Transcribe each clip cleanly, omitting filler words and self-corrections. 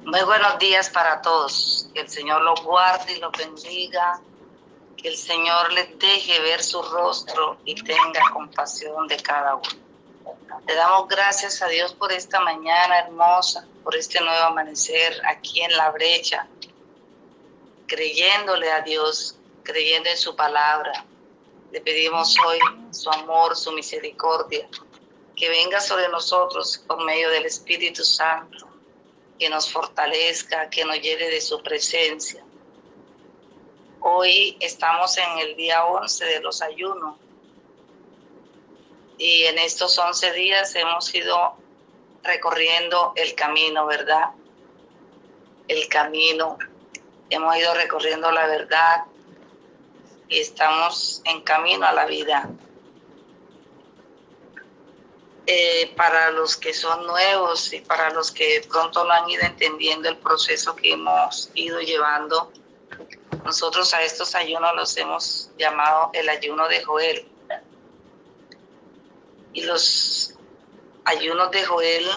Muy buenos días para todos. Que el Señor los guarde y los bendiga. Que el Señor les deje ver su rostro y tenga compasión de cada uno. Le damos gracias a Dios por esta mañana hermosa, por este nuevo amanecer aquí en La Brecha, creyéndole a Dios, creyendo en su palabra. Le pedimos hoy su amor, su misericordia, que venga sobre nosotros por medio del Espíritu Santo, que nos fortalezca, que nos llene de su presencia. Hoy estamos en el día 11 de los ayunos y en estos 11 días hemos ido recorriendo el camino, ¿verdad? El camino, hemos ido recorriendo la verdad y estamos en camino a la vida. Para los que son nuevos y para los que pronto no han ido entendiendo el proceso que hemos ido llevando, nosotros a estos ayunos los hemos llamado el ayuno de Joel. Y los ayunos de Joel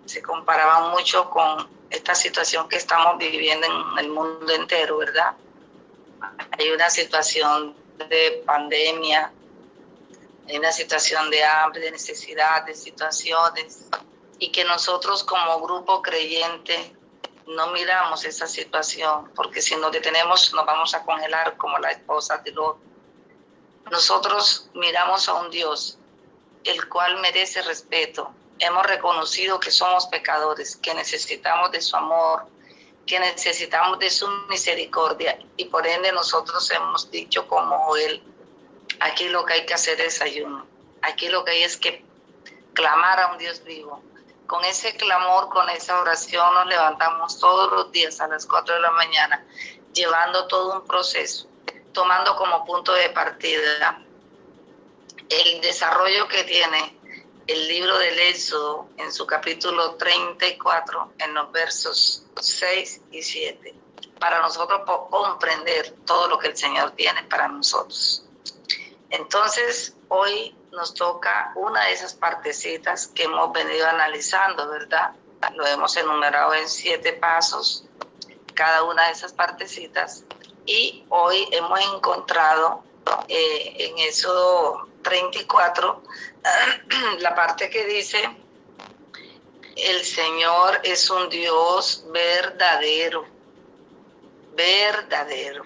se comparaban mucho con esta situación que estamos viviendo en el mundo entero, ¿verdad? Hay una situación de pandemia, hay una situación de hambre, de necesidad, de situaciones, y que nosotros como grupo creyente no miramos esa situación, porque si nos detenemos nos vamos a congelar como la esposa de Lot. Nosotros miramos a un Dios el cual merece respeto. Hemos reconocido que somos pecadores, que necesitamos de su amor, que necesitamos de su misericordia, y por ende nosotros hemos dicho como Él, aquí lo que hay que hacer es ayuno, aquí lo que hay es que clamar a un Dios vivo. Con ese clamor, con esa oración nos levantamos todos los días a las 4 de la mañana, llevando todo un proceso, tomando como punto de partida el desarrollo que tiene el libro del Éxodo en su capítulo 34, en los versos 6 y 7, para nosotros comprender todo lo que el Señor tiene para nosotros. Entonces, hoy nos toca una de esas partecitas que hemos venido analizando, ¿verdad? Lo hemos enumerado en 7 pasos, cada una de esas partecitas, y hoy hemos encontrado en Éxodo 34, la parte que dice, el Señor es un Dios verdadero, verdadero.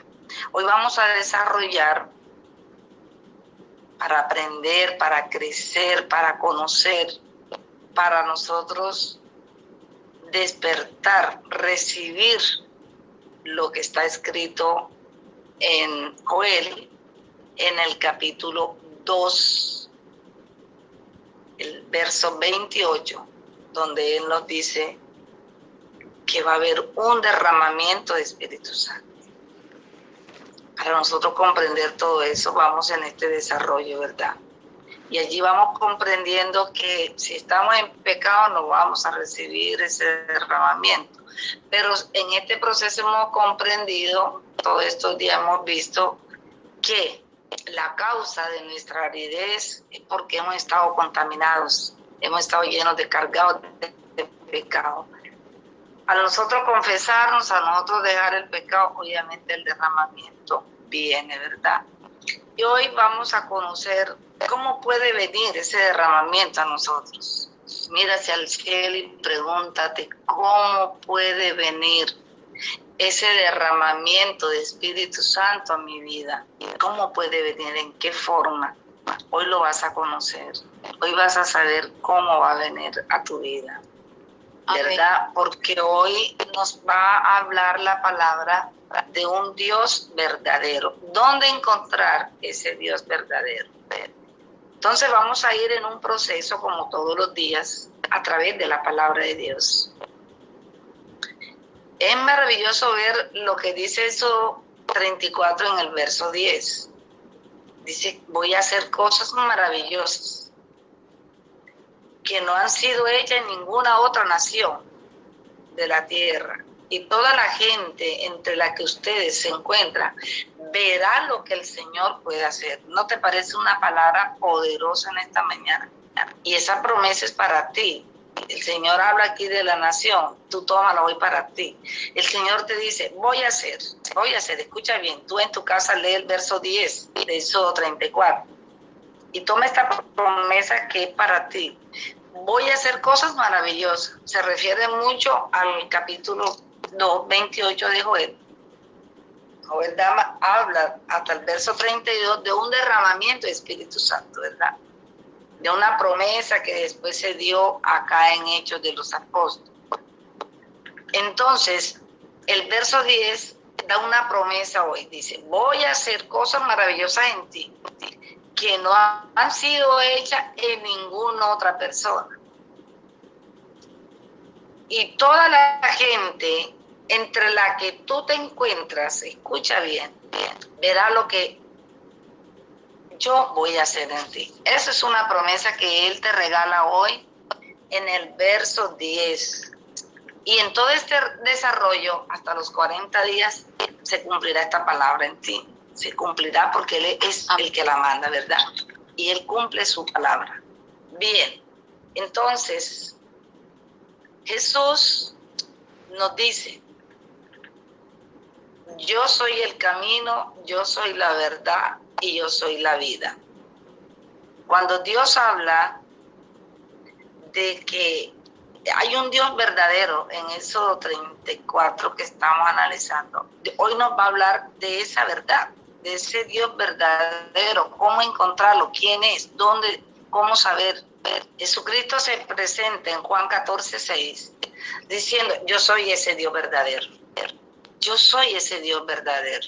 Hoy vamos a desarrollar para aprender, para crecer, para conocer, para nosotros despertar, recibir lo que está escrito en Joel, en el capítulo 2, el verso 28, donde Él nos dice que va a haber un derramamiento de Espíritu Santo. Para nosotros comprender todo eso, vamos en este desarrollo, ¿verdad? Y allí vamos comprendiendo que si estamos en pecado no vamos a recibir ese derramamiento. Pero en este proceso hemos comprendido, todos estos días hemos visto que la causa de nuestra aridez es porque hemos estado contaminados, hemos estado llenos de cargados de pecado. A nosotros confesarnos, a nosotros dejar el pecado, obviamente el derramamiento viene, ¿verdad? Y hoy vamos a conocer cómo puede venir ese derramamiento a nosotros. Mira hacia el cielo y pregúntate cómo puede venir ese derramamiento de Espíritu Santo a mi vida. ¿Cómo puede venir? ¿En qué forma? Hoy lo vas a conocer. Hoy vas a saber cómo va a venir a tu vida. ¿Verdad? Porque hoy nos va a hablar la palabra de un Dios verdadero. ¿Dónde encontrar ese Dios verdadero? Entonces vamos a ir en un proceso como todos los días a través de la palabra de Dios. Es maravilloso ver lo que dice Éxodo 34 en el verso 10. Dice, voy a hacer cosas maravillosas que no han sido hechas en ninguna otra nación de la tierra. Y toda la gente entre la que ustedes se encuentran verá lo que el Señor puede hacer. ¿No te parece una palabra poderosa en esta mañana? Y esa promesa es para ti. El Señor habla aquí de la nación, tú tómalo hoy para ti. El Señor te dice, voy a hacer, escucha bien, tú en tu casa lee el verso 10 de Éxodo 34 y toma esta promesa que es para ti. Voy a hacer cosas maravillosas. Se refiere mucho al capítulo 2, 28 de Joel. Joel habla hasta el verso 32 de un derramamiento de Espíritu Santo, ¿verdad? De una promesa que después se dio acá en Hechos de los Apóstoles. Entonces, el verso 10 da una promesa hoy. Dice, voy a hacer cosas maravillosas en ti que no han sido hechas en ninguna otra persona. Y toda la gente entre la que tú te encuentras, escucha bien, verá lo que yo voy a hacer en ti. Esa es una promesa que Él te regala hoy en el verso 10. Y en todo este desarrollo, hasta los 40 días, se cumplirá esta palabra en ti. Se cumplirá porque Él es el que la manda, ¿verdad? Y Él cumple su palabra. Bien, entonces, Jesús nos dice, yo soy el camino, yo soy la verdad y yo soy la vida. Cuando Dios habla de que hay un Dios verdadero en Éxodo 34 que estamos analizando, hoy nos va a hablar de esa verdad, de ese Dios verdadero, cómo encontrarlo, quién es, dónde, cómo saber. Jesucristo se presenta en Juan 14:6 diciendo, yo soy ese Dios verdadero. Yo soy ese Dios verdadero.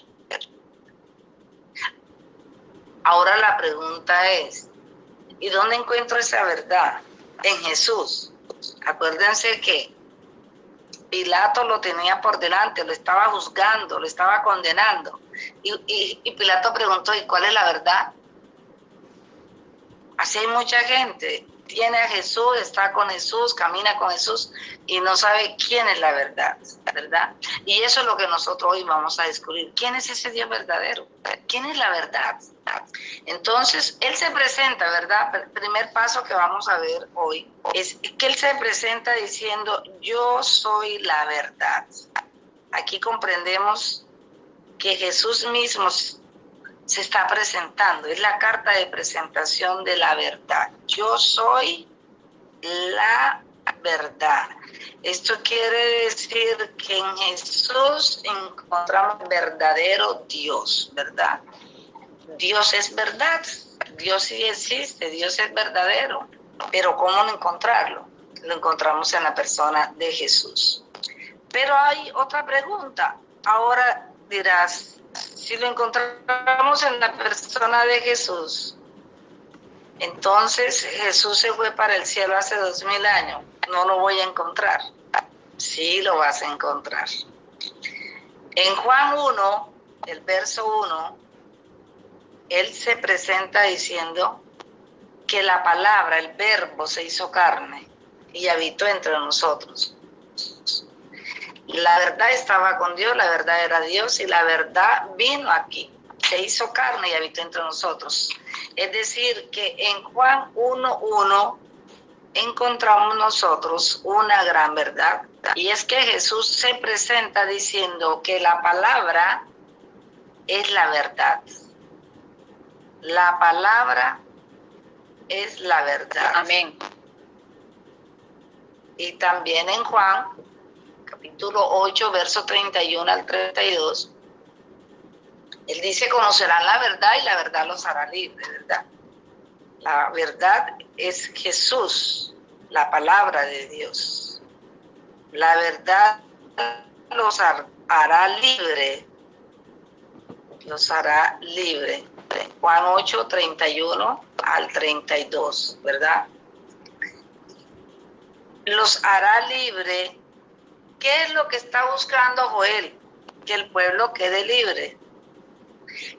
Ahora la pregunta es, ¿y dónde encuentro esa verdad? En Jesús. Acuérdense que Pilato lo tenía por delante, lo estaba juzgando, lo estaba condenando. Y Pilato preguntó, ¿y cuál es la verdad? Así hay mucha gente, tiene a Jesús, está con Jesús, camina con Jesús y no sabe quién es la verdad, ¿verdad? Y eso es lo que nosotros hoy vamos a descubrir. ¿Quién es ese Dios verdadero? ¿Quién es la verdad? Entonces, Él se presenta, ¿verdad? El primer paso que vamos a ver hoy es que Él se presenta diciendo, yo soy la verdad. Aquí comprendemos que Jesús mismo se está presentando, es la carta de presentación de la verdad. Yo soy la verdad. Esto quiere decir que en Jesús encontramos verdadero Dios, ¿verdad? Dios es verdad, Dios sí existe, Dios es verdadero, pero ¿cómo no encontrarlo? Lo encontramos en la persona de Jesús. Pero hay otra pregunta, ahora dirás, si lo encontramos en la persona de Jesús, entonces Jesús se fue para el cielo hace 2000 años, no lo voy a encontrar. Sí lo vas a encontrar. En Juan 1, el verso 1, Él se presenta diciendo que la palabra, el verbo, se hizo carne y habitó entre nosotros. La verdad estaba con Dios, la verdad era Dios y la verdad vino aquí, se hizo carne y habitó entre nosotros. Es decir, que en Juan 1:1 encontramos nosotros una gran verdad. Y es que Jesús se presenta diciendo que la palabra es la verdad. La palabra es la verdad. Amén. Y también en Juan, capítulo 8, verso 31 al 32, Él dice, conocerán la verdad y la verdad los hará libres, ¿verdad? La verdad es Jesús, la palabra de Dios. La verdad los hará libre. Los hará libre. Juan 8, 31 al 32, ¿verdad? Los hará libre. ¿Qué es lo que está buscando Joel? Que el pueblo quede libre.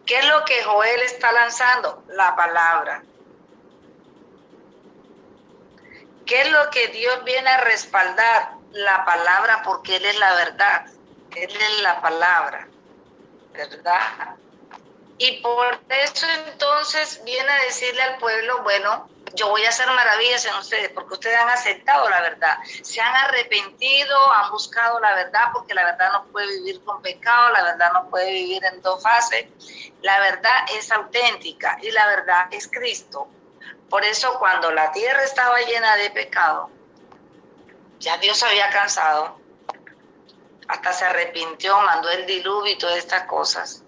¿Qué es lo que Joel está lanzando? La palabra. ¿Qué es lo que Dios viene a respaldar? La palabra, porque Él es la verdad. Él es la palabra, ¿verdad? Y por eso entonces viene a decirle al pueblo, bueno, yo voy a hacer maravillas en ustedes porque ustedes han aceptado la verdad, se han arrepentido, han buscado la verdad, porque la verdad no puede vivir con pecado, la verdad no puede vivir en dos fases, la verdad es auténtica y la verdad es Cristo. Por eso cuando la tierra estaba llena de pecado, ya Dios había cansado, hasta se arrepintió, mandó el diluvio y todas estas cosas.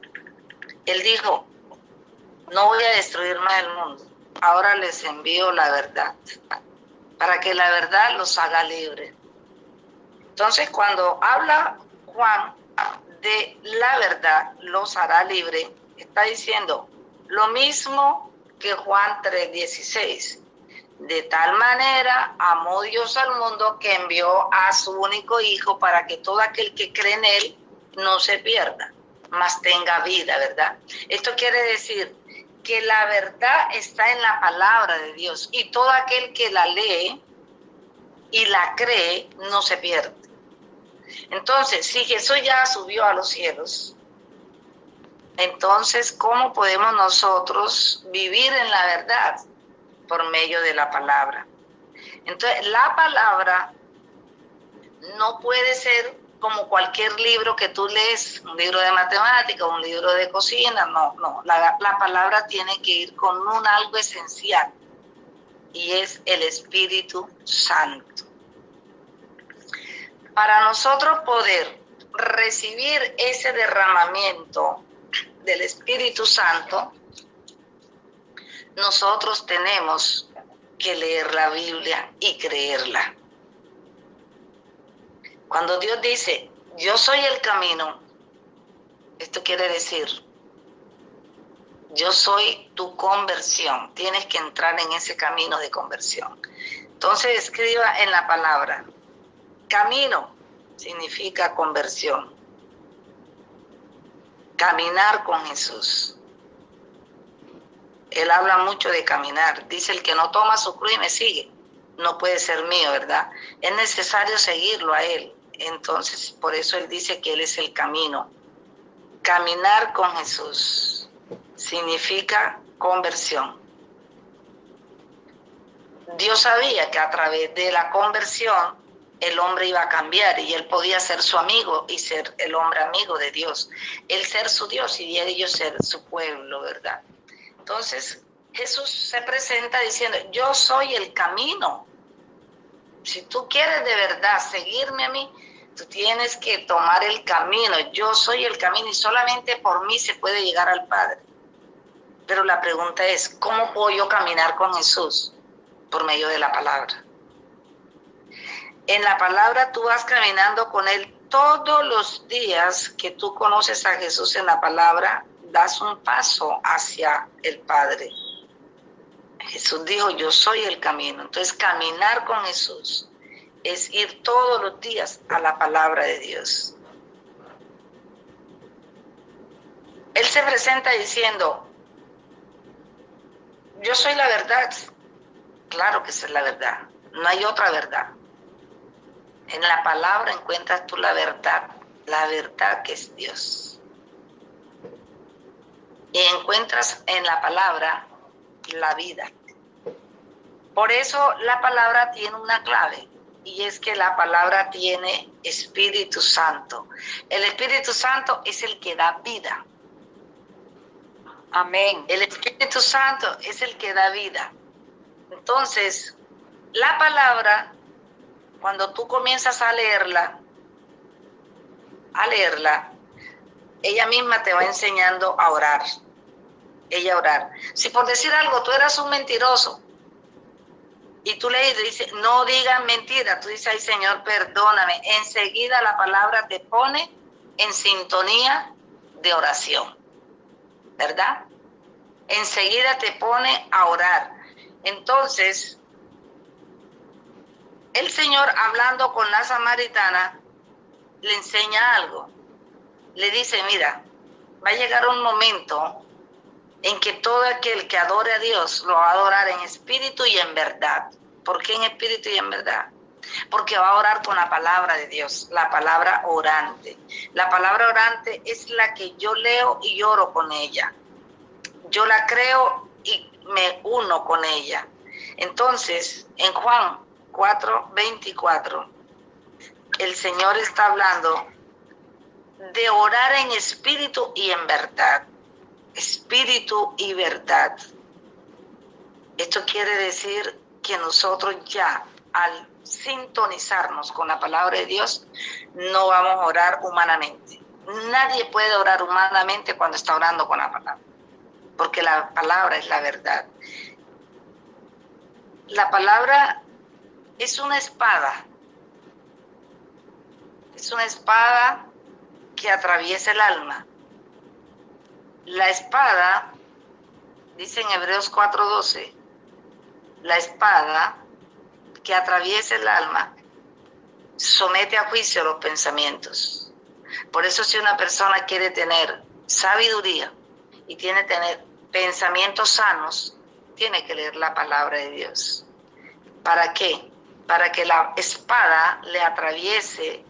Él dijo, no voy a destruir más el mundo, ahora les envío la verdad, para que la verdad los haga libres. Entonces, cuando habla Juan de la verdad los hará libre, está diciendo lo mismo que Juan 3:16. De tal manera amó Dios al mundo que envió a su único hijo para que todo aquel que cree en él no se pierda, mas tenga vida, ¿verdad? Esto quiere decir que la verdad está en la palabra de Dios y todo aquel que la lee y la cree no se pierde. Entonces, si Jesús ya subió a los cielos, entonces, ¿cómo podemos nosotros vivir en la verdad? Por medio de la palabra. Entonces, la palabra no puede ser como cualquier libro que tú lees, un libro de matemática, un libro de cocina, no. La palabra tiene que ir con algo esencial, y es el Espíritu Santo. Para nosotros poder recibir ese derramamiento del Espíritu Santo, nosotros tenemos que leer la Biblia y creerla. Cuando Dios dice, yo soy el camino, esto quiere decir, yo soy tu conversión. Tienes que entrar en ese camino de conversión. Entonces escriba en la palabra, camino significa conversión. Caminar con Jesús. Él habla mucho de caminar. Dice, el que no toma su cruz y me sigue, no puede ser mío, ¿verdad? Es necesario seguirlo a Él. Entonces, por eso Él dice que Él es el camino. Caminar con Jesús significa conversión. Dios sabía que a través de la conversión el hombre iba a cambiar y él podía ser su amigo y ser el hombre amigo de Dios. Él ser su Dios y ellos ser su pueblo, ¿verdad? Entonces Jesús se presenta diciendo, yo soy el camino. Si tú quieres de verdad seguirme a mí, tú tienes que tomar el camino. Yo soy el camino y solamente por mí se puede llegar al Padre. Pero la pregunta es, ¿cómo puedo yo caminar con Jesús? Por medio de la palabra. En la palabra tú vas caminando con Él todos los días que tú conoces a Jesús en la palabra, das un paso hacia el Padre. Jesús dijo, yo soy el camino. Entonces, caminar con Jesús es ir todos los días a la palabra de Dios. Él se presenta diciendo, yo soy la verdad. Claro que esa es la verdad. No hay otra verdad. En la palabra encuentras tú la verdad que es Dios. Y encuentras en la palabra la vida. Por eso la palabra tiene una clave, y es que la palabra tiene Espíritu Santo. El Espíritu Santo es el que da vida. Amén. El Espíritu Santo es el que da vida. Entonces, la palabra, cuando tú comienzas a leerla, ella misma te va enseñando a orar. Ella orar. Si por decir algo tú eras un mentiroso y tú lees y dices, no digas mentira, tú dices, ay Señor, perdóname. Enseguida la palabra te pone en sintonía de oración, ¿verdad? Enseguida te pone a orar. Entonces, el Señor, hablando con la samaritana, le enseña algo. Le dice, mira, va a llegar un momento en que todo aquel que adore a Dios lo va a adorar en espíritu y en verdad. ¿Por qué en espíritu y en verdad? Porque va a orar con la palabra de Dios, la palabra orante. La palabra orante es la que yo leo y oro con ella. Yo la creo y me uno con ella. Entonces, en Juan 4:24, el Señor está hablando de orar en espíritu y en verdad. Espíritu y verdad. Esto quiere decir que nosotros ya, al sintonizarnos con la palabra de Dios, no vamos a orar humanamente. Nadie puede orar humanamente cuando está orando con la palabra, porque la palabra es la verdad. La palabra es una espada. Es una espada que atraviesa el alma. La espada, dice en Hebreos 4:12, la espada que atraviesa el alma somete a juicio los pensamientos. Por eso, si una persona quiere tener sabiduría y tiene que tener pensamientos sanos, tiene que leer la palabra de Dios. ¿Para qué? Para que la espada le atraviese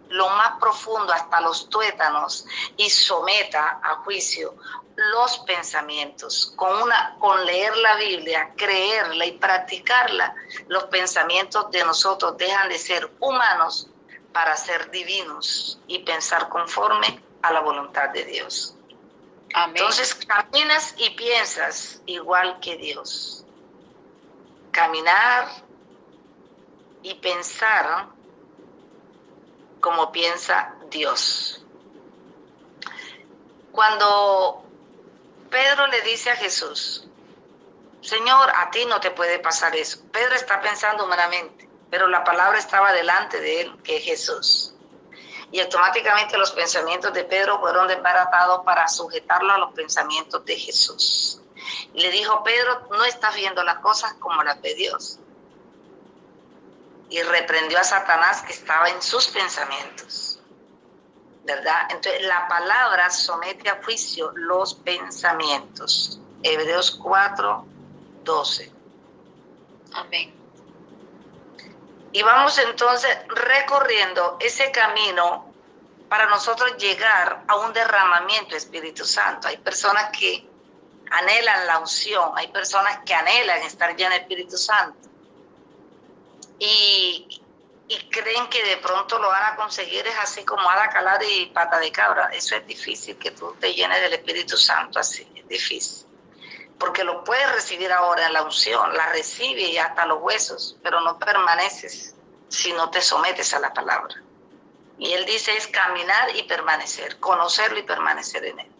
lo más profundo hasta los tuétanos y someta a juicio los pensamientos. Con leer la Biblia, creerla y practicarla, los pensamientos de nosotros dejan de ser humanos para ser divinos y pensar conforme a la voluntad de Dios. Amén. Entonces caminas y piensas igual que Dios. Caminar y pensar como piensa Dios. Cuando Pedro le dice a Jesús, Señor, a ti no te puede pasar eso. Pedro está pensando humanamente, pero la palabra estaba delante de él, que es Jesús. Y automáticamente los pensamientos de Pedro fueron desbaratados para sujetarlo a los pensamientos de Jesús. Y le dijo, Pedro, no estás viendo las cosas como las ve Dios. Y reprendió a Satanás que estaba en sus pensamientos, ¿verdad? Entonces la palabra somete a juicio los pensamientos. Hebreos 4:12. Amén. Y vamos entonces recorriendo ese camino para nosotros llegar a un derramamiento de Espíritu Santo. Hay personas que anhelan la unción, hay personas que anhelan estar llenas de Espíritu Santo. Y creen que de pronto lo van a conseguir, es así como hada calar y pata de cabra. Eso es difícil, que tú te llenes del Espíritu Santo así, es difícil. Porque lo puedes recibir ahora en la unción, la recibe y hasta los huesos, pero no permaneces si no te sometes a la palabra. Y él dice es caminar y permanecer, conocerlo y permanecer en él.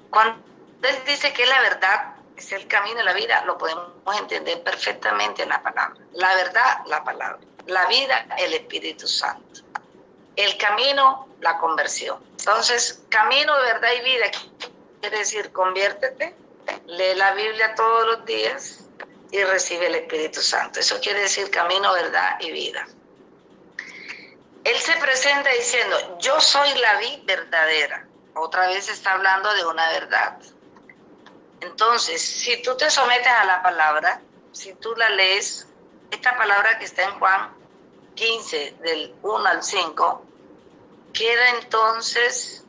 Cuando él dice que la verdad es el camino de la vida, lo podemos entender perfectamente en la palabra. La verdad, la palabra. La vida, el Espíritu Santo. El camino, la conversión. Entonces, camino, verdad y vida quiere decir conviértete, lee la Biblia todos los días y recibe el Espíritu Santo. Eso quiere decir camino, verdad y vida. Él se presenta diciendo, yo soy la vid verdadera. Otra vez está hablando de una verdad. Entonces, si tú te sometes a la palabra, si tú la lees, esta palabra que está en Juan 15, del 1 al 5, queda entonces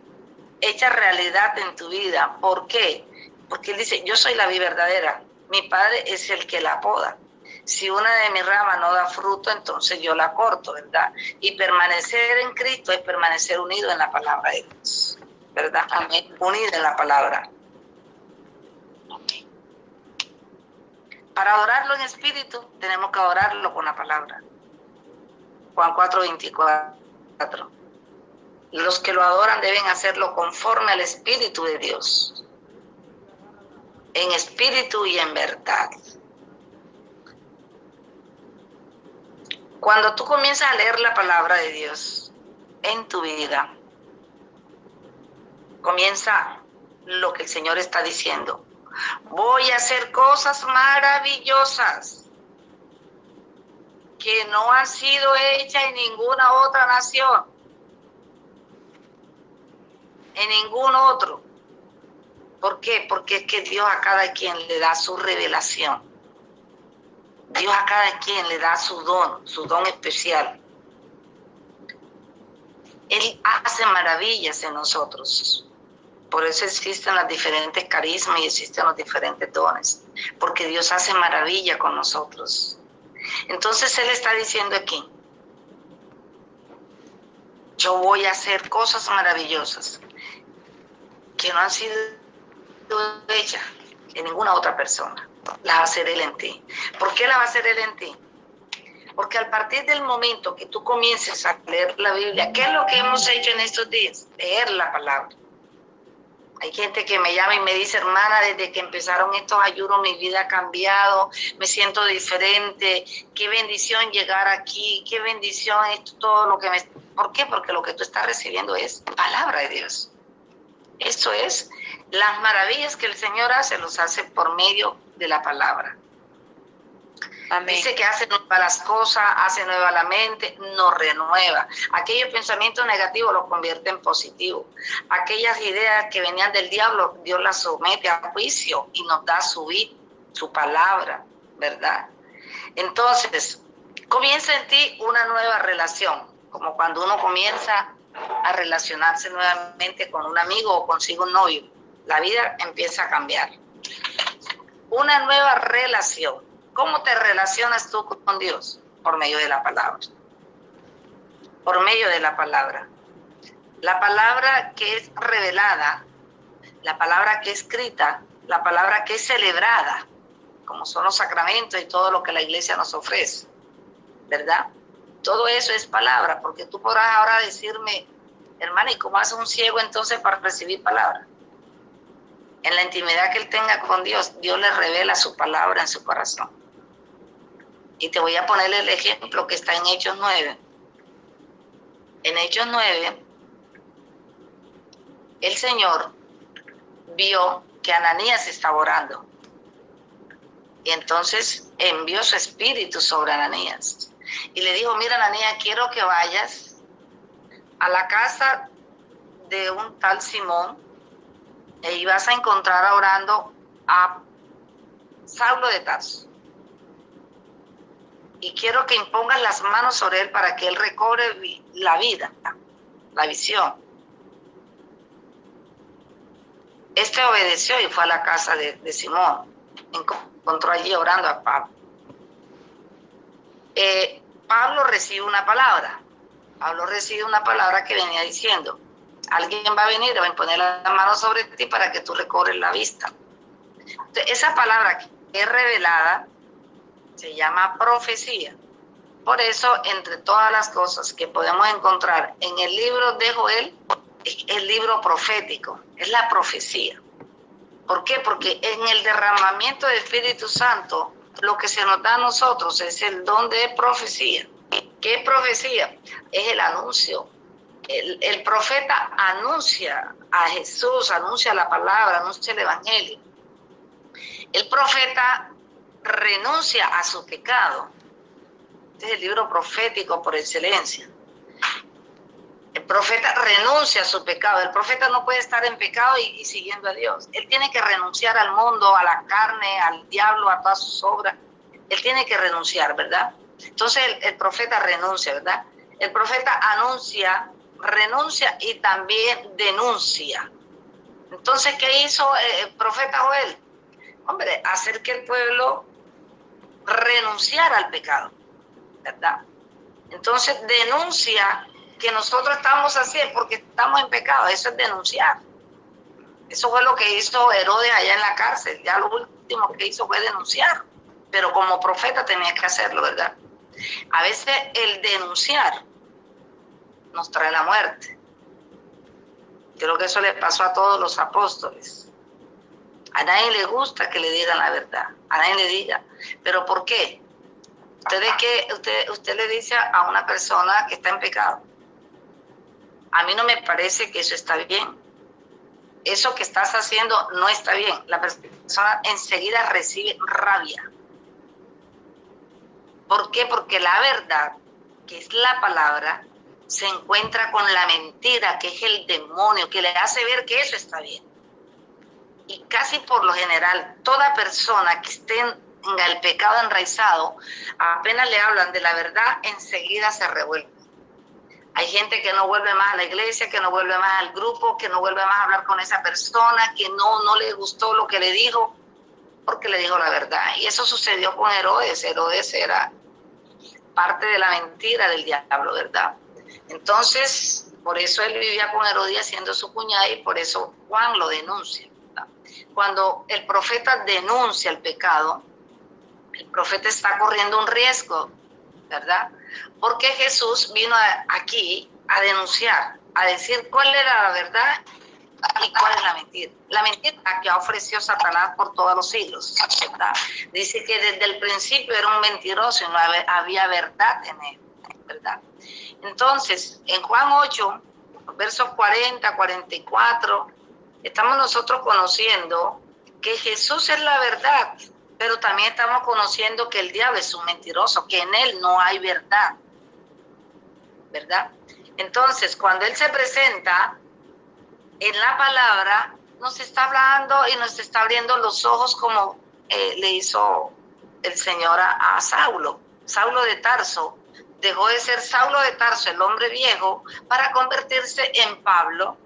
hecha realidad en tu vida. ¿Por qué? Porque él dice, yo soy la vid verdadera, mi Padre es el que la poda. Si una de mis ramas no da fruto, entonces yo la corto, ¿verdad? Y permanecer en Cristo es permanecer unido en la palabra de Dios, ¿verdad? Amén. Unido en la palabra. Para adorarlo en espíritu, tenemos que adorarlo con la palabra. Juan 4:24. Los que lo adoran deben hacerlo conforme al Espíritu de Dios. En espíritu y en verdad. Cuando tú comienzas a leer la palabra de Dios en tu vida, comienza lo que el Señor está diciendo. Voy a hacer cosas maravillosas que no han sido hechas en ninguna otra nación, en ningún otro. ¿Por qué? Porque es que Dios a cada quien le da su revelación. Dios a cada quien le da su don especial. Él hace maravillas en nosotros. Por eso existen los diferentes carismas y existen los diferentes dones. porque Dios hace maravilla con nosotros. Entonces Él está diciendo aquí, yo voy a hacer cosas maravillosas que no han sido hechas en ninguna otra persona. Las va a hacer Él en ti. ¿Por qué las va a hacer Él en ti? Porque al partir del momento que tú comiences a leer la Biblia, ¿qué es lo que hemos hecho en estos días? Leer la palabra. Hay gente que me llama y me dice, hermana, desde que empezaron estos ayunos mi vida ha cambiado, me siento diferente, qué bendición llegar aquí, qué bendición esto, todo lo que me... ¿Por qué? Porque lo que tú estás recibiendo es palabra de Dios. Eso es, las maravillas que el Señor hace, los hace por medio de la palabra. Amén. Dice que hace nuevas las cosas, hace nueva la mente, nos renueva. Aquellos pensamientos negativos los convierte en positivos. Aquellas ideas que venían del diablo, Dios las somete a juicio y nos da su palabra, ¿verdad? Entonces, comienza en ti una nueva relación, como cuando uno comienza a relacionarse nuevamente con un amigo o consigo un novio. La vida empieza a cambiar. Una nueva relación. ¿Cómo te relacionas tú con Dios? Por medio de la palabra. Por medio de la palabra. La palabra que es revelada, la palabra que es escrita, la palabra que es celebrada, como son los sacramentos y todo lo que la iglesia nos ofrece, ¿verdad? Todo eso es palabra, porque tú podrás ahora decirme, hermana, ¿y cómo hace un ciego entonces para recibir palabra? En la intimidad que él tenga con Dios, Dios le revela su palabra en su corazón. Y te voy a poner el ejemplo que está en Hechos 9. En Hechos 9, el Señor vio que Ananías estaba orando. Y entonces envió su espíritu sobre Ananías. Y le dijo, mira, Ananías, quiero que vayas a la casa de un tal Simón y vas a encontrar orando a Saulo de Tarso. Y quiero que impongas las manos sobre él para que él recobre la vida, la visión. Este obedeció y fue a la casa de Simón. Encontró allí orando a Pablo. Pablo recibe una palabra. Pablo recibe una palabra que venía diciendo, alguien va a venir, va a imponer la mano sobre ti para que tú recobres la vista. Entonces, esa palabra que es revelada se llama profecía. Por eso, entre todas las cosas que podemos encontrar en el libro de Joel, es el libro profético, es la profecía. ¿Por qué? Porque en el derramamiento del Espíritu Santo, lo que se nos da a nosotros es el don de profecía. ¿Qué es profecía? Es el anuncio. El profeta anuncia a Jesús, anuncia la palabra, anuncia el evangelio. El profeta renuncia a su pecado. Este es el libro profético por excelencia. El profeta renuncia a su pecado. El profeta no puede estar en pecado y siguiendo a Dios. Él tiene que renunciar al mundo, a la carne, al diablo, a todas sus obras. Él tiene que renunciar, ¿verdad? Entonces el profeta renuncia, ¿verdad? El profeta anuncia, renuncia y también denuncia. Entonces, ¿qué hizo el profeta Joel? Hombre, hacer que el pueblo renunciara al pecado, ¿verdad? Entonces denuncia que nosotros estamos así porque estamos en pecado. Eso es denunciar. Eso fue lo que hizo Herodes allá en la cárcel. Ya lo último que hizo fue denunciar. Pero como profeta tenía que hacerlo, ¿verdad? A veces el denunciar nos trae la muerte. Creo que eso le pasó a todos los apóstoles. A nadie le gusta que le digan la verdad. A nadie le diga. ¿Pero por qué? Usted le dice a una persona que está en pecado. A mí no me parece que eso está bien. Eso que estás haciendo no está bien. La persona enseguida recibe rabia. ¿Por qué? Porque la verdad, que es la palabra, se encuentra con la mentira, que es el demonio, que le hace ver que eso está bien. Y casi por lo general, toda persona que esté en el pecado enraizado, apenas le hablan de la verdad, enseguida se revuelve. Hay gente que no vuelve más a la iglesia, que no vuelve más al grupo, que no vuelve más a hablar con esa persona, que no le gustó lo que le dijo. porque le dijo la verdad. Y eso sucedió con Herodes. Herodes era parte de la mentira del diablo, ¿verdad? Entonces, por eso él vivía con Herodías siendo su cuñada y por eso Juan lo denuncia, ¿verdad? Cuando el profeta denuncia el pecado, el profeta está corriendo un riesgo, ¿verdad? Porque Jesús vino aquí a denunciar, a decir cuál era la verdad y cuál es la mentira. La mentira que ofreció Satanás por todos los siglos, ¿verdad? Dice que desde el principio era un mentiroso y no había verdad en él, ¿verdad? Entonces, en Juan 8, versos 40, 44, estamos nosotros conociendo que Jesús es la verdad, pero también estamos conociendo que el diablo es un mentiroso, que en él no hay verdad, ¿verdad? Entonces, cuando él se presenta en la palabra, nos está hablando y nos está abriendo los ojos como le hizo el Señor a Saulo. Saulo de Tarso dejó de ser Saulo de Tarso, el hombre viejo, para convertirse en Pablo,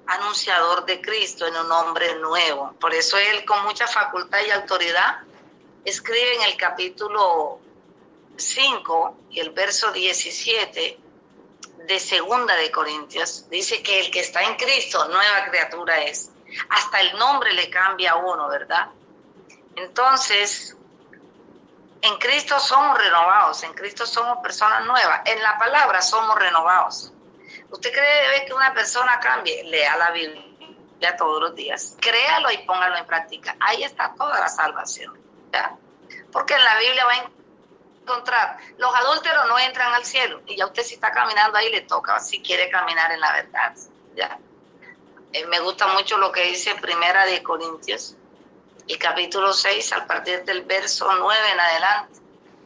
anunciador de Cristo, en un hombre nuevo. Por eso él, con mucha facultad y autoridad, escribe en el capítulo 5 y el verso 17 de Segunda de Corintios, dice que el que está en Cristo, nueva criatura es. Hasta el nombre le cambia a uno, ¿verdad? Entonces, en Cristo somos renovados, en Cristo somos personas nuevas, en la palabra somos renovados. ¿Usted cree que una persona cambie? Lea la Biblia todos los días, créalo y póngalo en práctica. Ahí está toda la salvación, ¿ya? Porque en la Biblia va a encontrar, los adúlteros no entran al cielo, y ya usted si está caminando ahí le toca si quiere caminar en la verdad, ¿ya? Me gusta mucho lo que dice Primera de Corintios, y capítulo 6, a partir del verso 9 en adelante.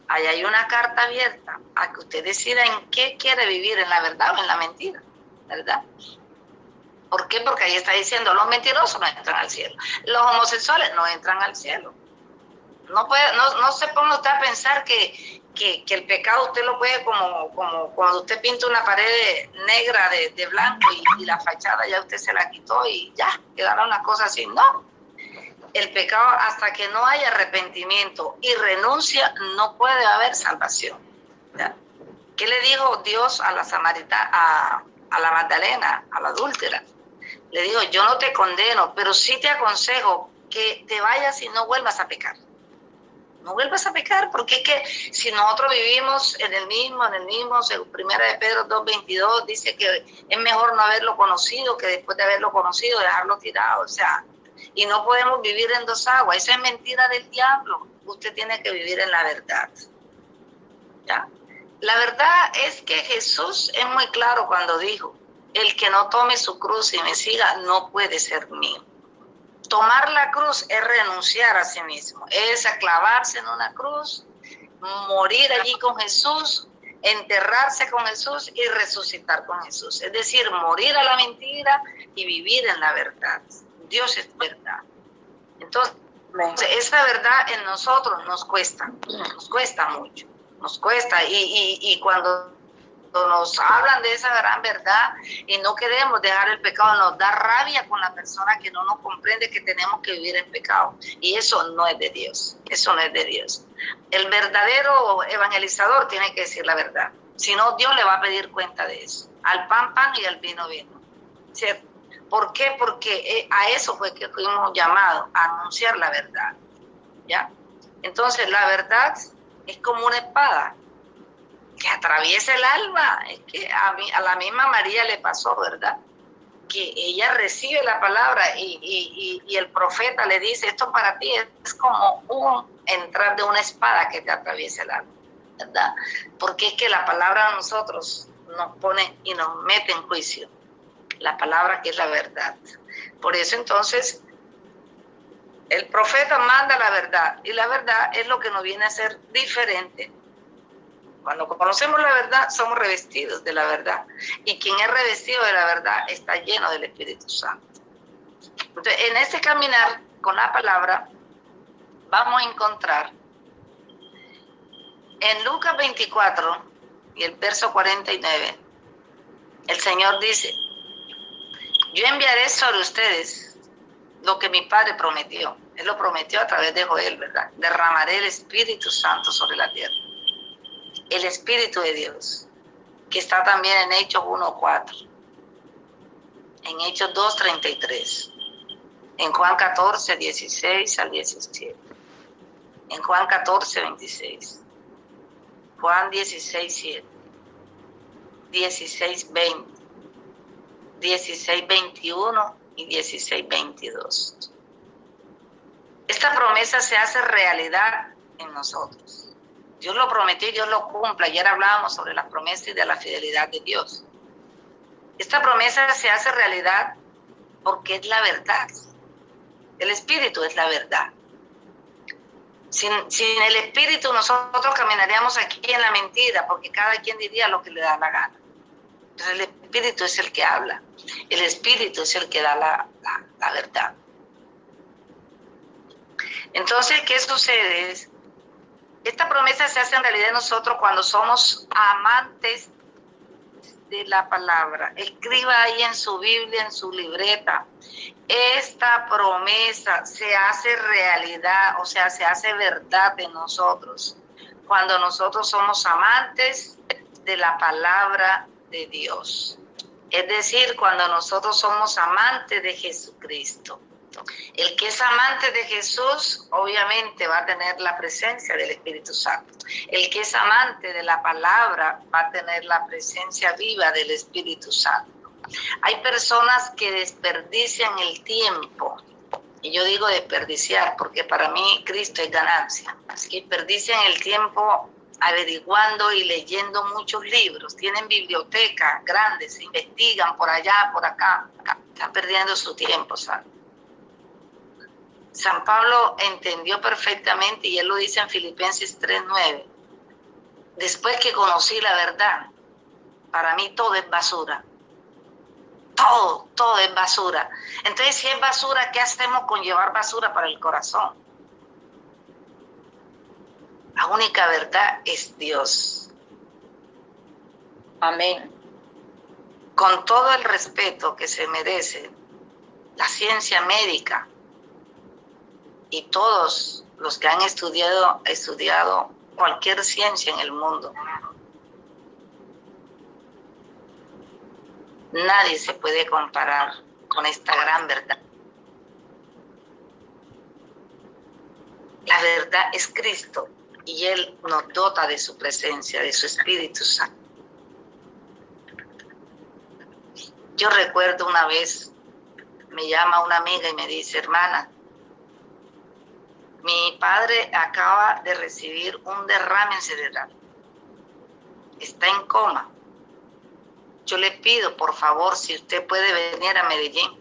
Ahí hay una carta abierta a que usted decida en qué quiere vivir, en la verdad o en la mentira, ¿verdad? ¿Por qué? Porque ahí está diciendo, los mentirosos no entran al cielo, los homosexuales no entran al cielo. No se ponga usted a pensar que el pecado usted lo puede como cuando usted pinta una pared negra de blanco y la fachada ya usted se la quitó y ya, quedaron las cosas así. No, el pecado hasta que no haya arrepentimiento y renuncia no puede haber salvación, ¿ya? ¿Qué le dijo Dios a la samaritana, a la Magdalena, a la adúltera? Le dijo, yo no te condeno, pero sí te aconsejo que te vayas y no vuelvas a pecar. No vuelvas a pecar, porque es que si nosotros vivimos en el mismo, según Primera de Pedro 2:22, dice que es mejor no haberlo conocido que después de haberlo conocido dejarlo tirado, o sea, y no podemos vivir en dos aguas, eso es mentira del diablo, usted tiene que vivir en la verdad, ¿ya? La verdad es que Jesús es muy claro cuando dijo, el que no tome su cruz y me siga no puede ser mío. Tomar la cruz es renunciar a sí mismo, es clavarse en una cruz, morir allí con Jesús, enterrarse con Jesús y resucitar con Jesús. Es decir, morir a la mentira y vivir en la verdad. Dios es verdad. Entonces, esa verdad en nosotros nos cuesta mucho, nos cuesta. Y cuando nos hablan de esa gran verdad y no queremos dejar el pecado, nos da rabia con la persona que no nos comprende que tenemos que vivir en pecado. Y eso no es de Dios, eso no es de Dios. El verdadero evangelizador tiene que decir la verdad. Si no, Dios le va a pedir cuenta de eso. Al pan, pan y al vino, vino. ¿Cierto? ¿Por qué? Porque a eso fue que fuimos llamados, a anunciar la verdad, ¿ya? Entonces, la verdad es como una espada que atraviesa el alma. Es que a la misma María le pasó, ¿verdad? Que ella recibe la palabra y el profeta le dice, esto para ti es como entrar de una espada que te atraviesa el alma, ¿verdad? Porque es que la palabra a nosotros nos pone y nos mete en juicio. La palabra que es la verdad. Por eso entonces el profeta manda la verdad y la verdad es lo que nos viene a hacer diferente. Cuando conocemos la verdad, somos revestidos de la verdad. Y quien es revestido de la verdad está lleno del Espíritu Santo. Entonces, en este caminar con la palabra, vamos a encontrar en Lucas 24 y el verso 49, el Señor dice, yo enviaré sobre ustedes lo que mi Padre prometió. Él lo prometió a través de Joel, ¿verdad? Derramaré el Espíritu Santo sobre la tierra. El Espíritu de Dios, que está también en Hechos 1:4, en Hechos 2:33, en Juan 14:16-17, en Juan 14:26, Juan 16:7, 16:20, 16:21 y 16:22. Esta promesa se hace realidad en nosotros. Dios lo prometió y Dios lo cumple. Ayer hablábamos sobre las promesas y de la fidelidad de Dios. Esta promesa se hace realidad porque es la verdad. El Espíritu es la verdad. Sin el Espíritu nosotros caminaríamos aquí en la mentira, porque cada quien diría lo que le da la gana. Entonces el Espíritu es el que habla. El Espíritu es el que da la verdad. Entonces, ¿qué sucede? Esta promesa se hace en realidad en nosotros cuando somos amantes de la palabra. Escriba ahí en su Biblia, en su libreta. Esta promesa se hace realidad, o sea, se hace verdad en nosotros cuando nosotros somos amantes de la palabra de Dios. Es decir, cuando nosotros somos amantes de Jesucristo. El que es amante de Jesús, obviamente va a tener la presencia del Espíritu Santo. El que es amante de la palabra va a tener la presencia viva del Espíritu Santo. Hay personas que desperdician el tiempo. Y yo digo desperdiciar porque para mí Cristo es ganancia. Así que desperdician el tiempo averiguando y leyendo muchos libros. Tienen bibliotecas grandes, investigan por allá, por acá. Están perdiendo su tiempo, ¿sabes? San Pablo entendió perfectamente, y él lo dice en Filipenses 3:9. Después que conocí la verdad, para mí todo es basura. Todo es basura. Entonces, si es basura, ¿qué hacemos con llevar basura para el corazón? La única verdad es Dios. Amén. Con todo el respeto que se merece la ciencia médica y todos los que han estudiado cualquier ciencia en el mundo, nadie se puede comparar con esta gran verdad. La verdad es Cristo y Él nos dota de su presencia, de su Espíritu Santo. Yo recuerdo una vez, me llama una amiga y me dice, hermana, mi padre acaba de recibir un derrame cerebral. Está en coma. Yo le pido, por favor, si usted puede venir a Medellín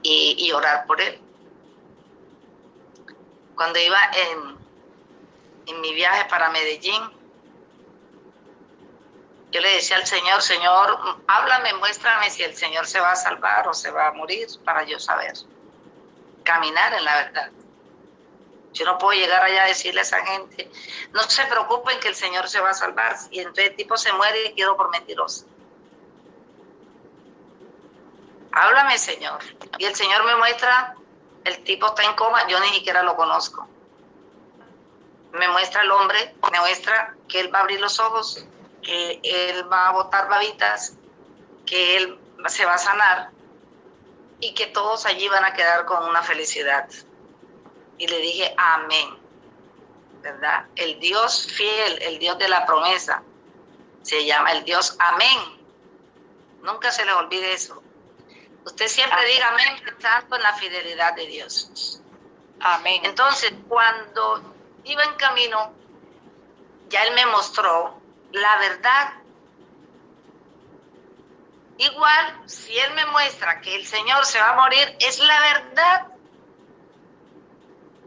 y orar por él. Cuando iba en mi viaje para Medellín, yo le decía al Señor, Señor, háblame, muéstrame si el Señor se va a salvar o se va a morir para yo saber. Caminar en la verdad. Yo no puedo llegar allá a decirle a esa gente, no se preocupen que el Señor se va a salvar. Y entonces el tipo se muere y quedo por mentirosa. Háblame, Señor. Y el Señor me muestra, el tipo está en coma, yo ni siquiera lo conozco. Me muestra el hombre, me muestra que él va a abrir los ojos, que él va a botar babitas, que él se va a sanar y que todos allí van a quedar con una felicidad. Y le dije, amén, ¿verdad? El Dios fiel, el Dios de la promesa, se llama el Dios amén. Nunca se les olvide eso. Usted siempre diga amén, pensando en la fidelidad de Dios. Amén. Entonces, cuando iba en camino, ya Él me mostró la verdad. Igual, si Él me muestra que el Señor se va a morir, es la verdad.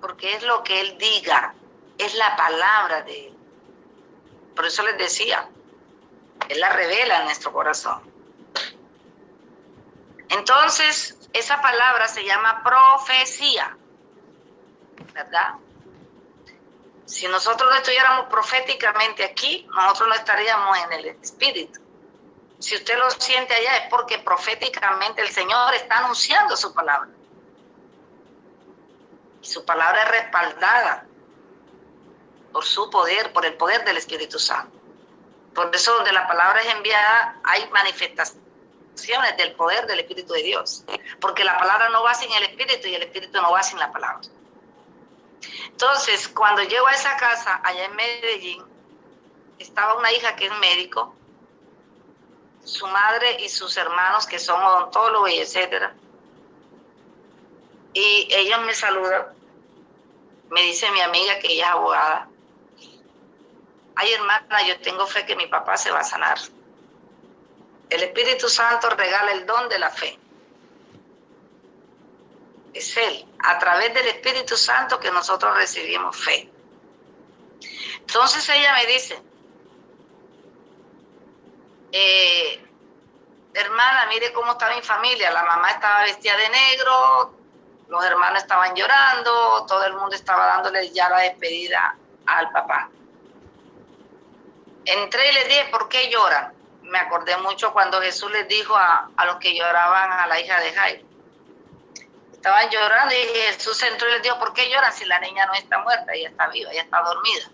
Porque es lo que Él diga, es la palabra de Él. Por eso les decía, Él la revela en nuestro corazón. Entonces, esa palabra se llama profecía, ¿verdad? Si nosotros no estuviéramos proféticamente aquí, nosotros no estaríamos en el Espíritu. Si usted lo siente allá es porque proféticamente el Señor está anunciando su palabra. Y su palabra es respaldada por su poder, por el poder del Espíritu Santo. Por eso donde la palabra es enviada hay manifestaciones del poder del Espíritu de Dios. Porque la palabra no va sin el Espíritu y el Espíritu no va sin la palabra. Entonces, cuando llego a esa casa, allá en Medellín, estaba una hija que es médico, su madre y sus hermanos que son odontólogos y etcétera. Y ellos me saludan, me dice mi amiga que ella es abogada. Ay, hermana, yo tengo fe que mi papá se va a sanar. El Espíritu Santo regala el don de la fe. Es Él, a través del Espíritu Santo que nosotros recibimos fe. Entonces ella me dice, hermana, mire cómo está mi familia. La mamá estaba vestida de negro, los hermanos estaban llorando, todo el mundo estaba dándole ya la despedida al papá. Entré y les dije, ¿por qué lloran? Me acordé mucho cuando Jesús les dijo a los que lloraban a la hija de Jairo. Estaban llorando y Jesús entró y les dijo, ¿por qué lloran si la niña no está muerta? Ella está viva, ella está dormida.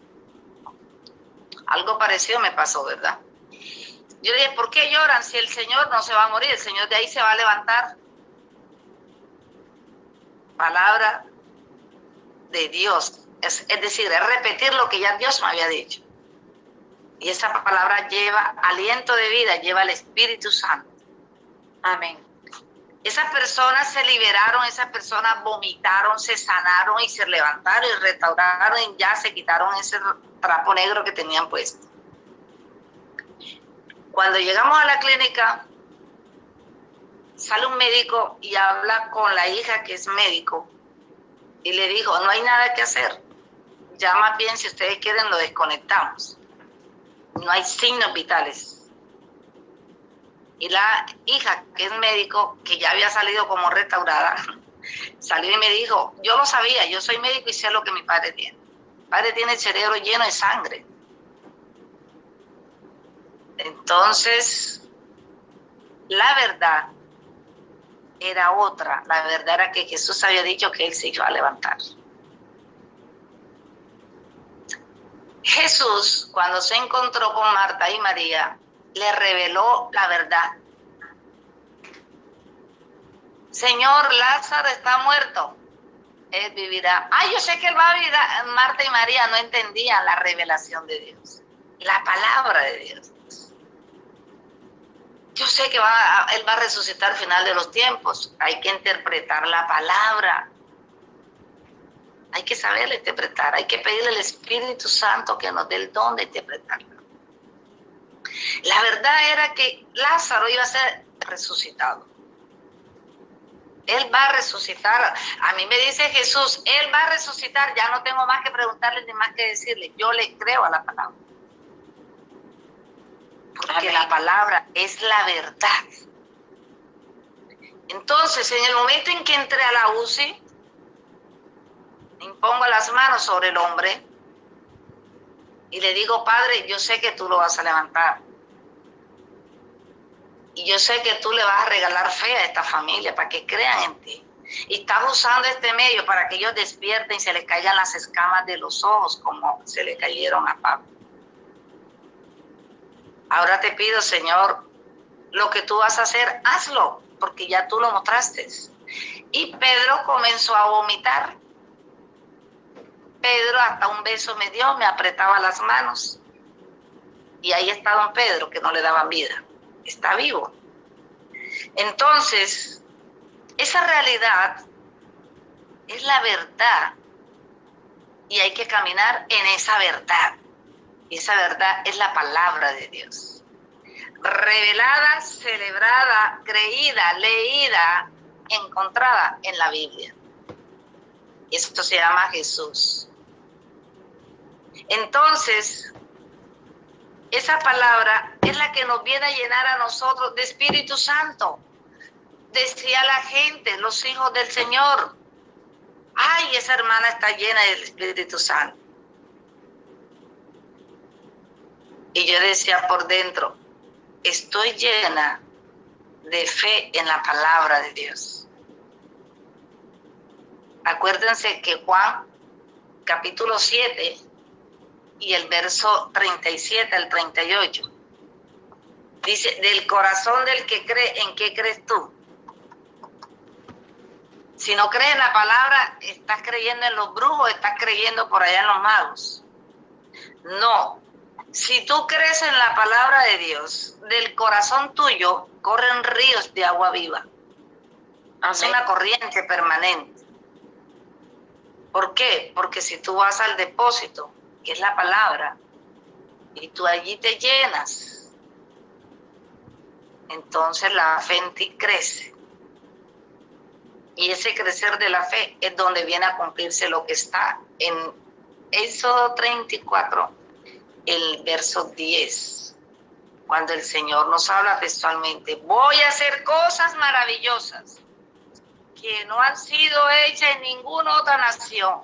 Algo parecido me pasó, ¿verdad? Yo dije, ¿por qué lloran si el Señor no se va a morir? El Señor de ahí se va a levantar. Palabra de Dios. Es decir, es repetir lo que ya Dios me había dicho. Y esa palabra lleva aliento de vida, lleva el Espíritu Santo. Amén. Esas personas se liberaron, esas personas vomitaron, se sanaron y se levantaron y restauraron y ya se quitaron ese trapo negro que tenían puesto. Cuando llegamos a la clínica, sale un médico y habla con la hija que es médico y le dijo, no hay nada que hacer. Ya más bien, si ustedes quieren, lo desconectamos. No hay signos vitales. Y la hija, que es médico, que ya había salido como restaurada, salió y me dijo, yo lo sabía, yo soy médico y sé lo que mi padre tiene. Mi padre tiene el cerebro lleno de sangre. Entonces, la verdad era otra. La verdad era que Jesús había dicho que él se iba a levantar. Jesús, cuando se encontró con Marta y María, le reveló la verdad. Señor, Lázaro está muerto. Él vivirá. Yo sé que él va a vivir. Marta y María no entendían la revelación de Dios, la palabra de Dios. Yo sé que él va a resucitar al final de los tiempos. Hay que interpretar la palabra. Hay que saberla interpretar. Hay que pedirle al Espíritu Santo que nos dé el don de interpretarla. La verdad era que Lázaro iba a ser resucitado. Él va a resucitar. A mí me dice Jesús, Él va a resucitar. Ya no tengo más que preguntarle ni más que decirle. Yo le creo a la palabra. Porque amén, la palabra es la verdad. Entonces, en el momento en que entré a la UCI, impongo las manos sobre el hombre y le digo, Padre, yo sé que tú lo vas a levantar. Y yo sé que tú le vas a regalar fe a esta familia para que crean en ti. Y estás usando este medio para que ellos despierten y se les caigan las escamas de los ojos como se le cayeron a Pablo. Ahora te pido, Señor, lo que tú vas a hacer, hazlo, porque ya tú lo mostraste. Y Pedro comenzó a vomitar. Pedro hasta un beso me dio, me apretaba las manos. Y ahí está don Pedro, que no le daban vida. Está vivo. Entonces, esa realidad es la verdad. Y hay que caminar en esa verdad. Y esa verdad es la palabra de Dios. Revelada, celebrada, creída, leída, encontrada en la Biblia. Y esto se llama Jesús. Entonces, esa palabra es la que nos viene a llenar a nosotros de Espíritu Santo. Decía la gente, los hijos del Señor, ay, esa hermana está llena del Espíritu Santo. Y yo decía por dentro, estoy llena de fe en la palabra de Dios. Acuérdense que Juan, capítulo 7, y el verso 37 al 38, dice, del corazón del que cree, ¿en qué crees tú? Si no crees en la palabra, estás creyendo en los brujos, estás creyendo por allá en los magos. No. Si tú crees en la palabra de Dios, del corazón tuyo corren ríos de agua viva. Amén. Es una corriente permanente. ¿Por qué? Porque si tú vas al depósito, que es la palabra, y tú allí te llenas, entonces la fe en ti crece. Y ese crecer de la fe es donde viene a cumplirse lo que está en Éxodo 34, el verso 10, cuando el Señor nos habla textualmente, voy a hacer cosas maravillosas que no han sido hechas en ninguna otra nación.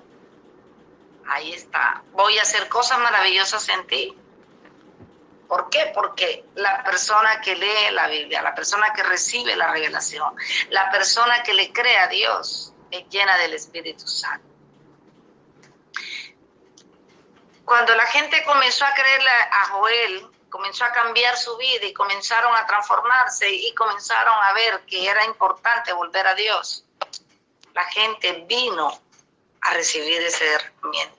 Ahí está, voy a hacer cosas maravillosas en ti. ¿Por qué? Porque la persona que lee la Biblia, la persona que recibe la revelación, la persona que le cree a Dios, es llena del Espíritu Santo. Cuando la gente comenzó a creerle a Joel, comenzó a cambiar su vida y comenzaron a transformarse y comenzaron a ver que era importante volver a Dios, la gente vino a recibir ese derramamiento.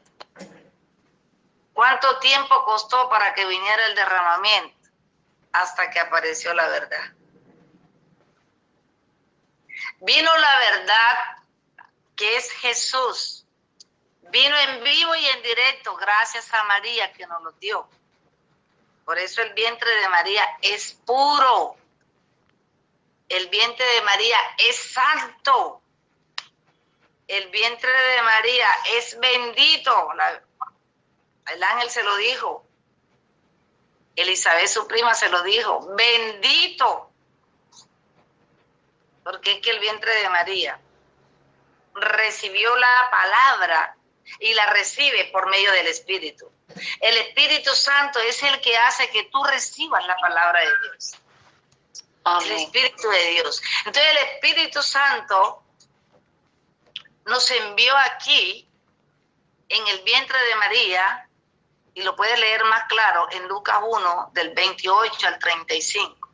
¿Cuánto tiempo costó para que viniera el derramamiento? Hasta que apareció la verdad. Vino la verdad, que es Jesús. Vino en vivo y en directo, gracias a María que nos lo dio. Por eso el vientre de María es puro. El vientre de María es santo. El vientre de María es bendito. El ángel se lo dijo. Elizabeth, su prima, se lo dijo. Bendito. Porque es que el vientre de María recibió la palabra y la recibe por medio del Espíritu. El Espíritu Santo es el que hace que tú recibas la palabra de Dios. Amén. El Espíritu de Dios. Entonces el Espíritu Santo nos envió aquí en el vientre de María, y lo puede leer más claro en Lucas 1, del 28 al 35.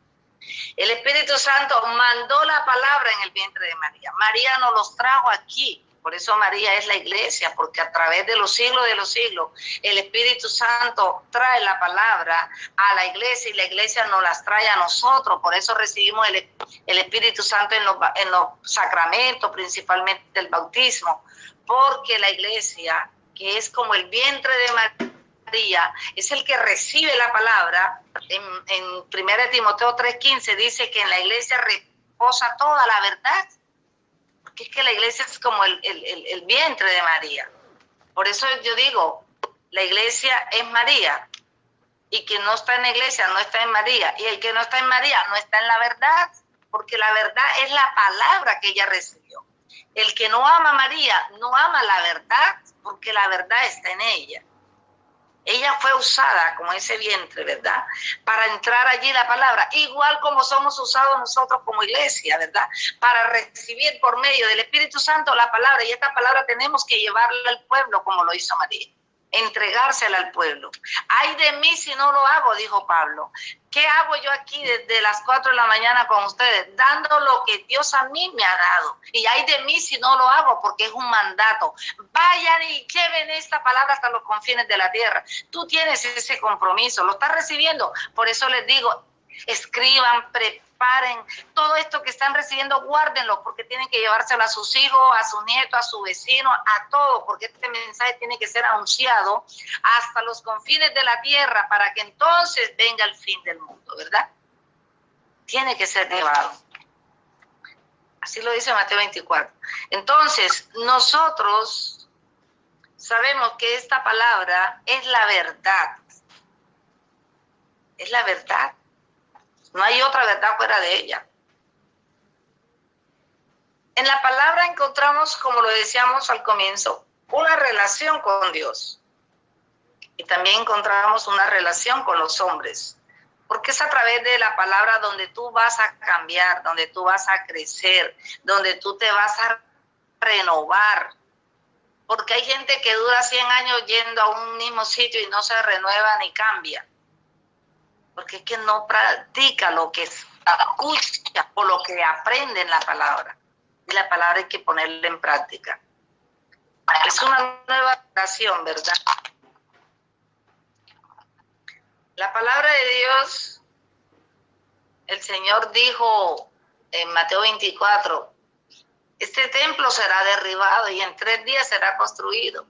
El Espíritu Santo mandó la palabra en el vientre de María. María nos los trajo aquí. Por eso María es la iglesia, porque a través de los siglos, el Espíritu Santo trae la palabra a la iglesia y la iglesia nos las trae a nosotros. Por eso recibimos el Espíritu Santo en los sacramentos, principalmente el bautismo, porque la iglesia, que es como el vientre de María, es el que recibe la palabra. En 1 Timoteo 3:15 dice que en la iglesia reposa toda la verdad, porque es que la iglesia es como el vientre de María. Por eso yo digo, la iglesia es María, y quien no está en la iglesia no está en María, y el que no está en María no está en la verdad, porque la verdad es la palabra que ella recibió. El que no ama a María no ama la verdad, porque la verdad está en ella. Ella fue usada como ese vientre, ¿verdad? Para entrar allí la palabra, igual como somos usados nosotros como iglesia, ¿verdad? Para recibir por medio del Espíritu Santo la palabra, y esta palabra tenemos que llevarla al pueblo como lo hizo María, entregársela al pueblo. Ay de mí si no lo hago, dijo Pablo. ¿Qué hago yo aquí desde las 4 de la mañana con ustedes? Dando lo que Dios a mí me ha dado. Y ay de mí si no lo hago, porque es un mandato. Vayan y lleven esta palabra hasta los confines de la tierra. Tú tienes ese compromiso, lo estás recibiendo. Por eso les digo, escriban, preparen todo esto que están recibiendo, guárdenlo, porque tienen que llevárselo a sus hijos, a sus nietos, a su vecino, a todos, porque este mensaje tiene que ser anunciado hasta los confines de la tierra para que entonces venga el fin del mundo, ¿verdad? Tiene que ser llevado. Así lo dice Mateo 24. Entonces, nosotros sabemos que esta palabra es la verdad. Es la verdad. No hay otra verdad fuera de ella. En la palabra encontramos, como lo decíamos al comienzo, una relación con Dios. Y también encontramos una relación con los hombres. Porque es a través de la palabra donde tú vas a cambiar, donde tú vas a crecer, donde tú te vas a renovar. Porque hay gente que dura 100 años yendo a un mismo sitio y no se renueva ni cambia. Porque es que no practica lo que escucha o lo que aprende en la palabra. Y la palabra hay que ponerla en práctica. Es una nueva relación, ¿verdad? La palabra de Dios, el Señor dijo en Mateo 24, este templo será derribado y en 3 días será construido.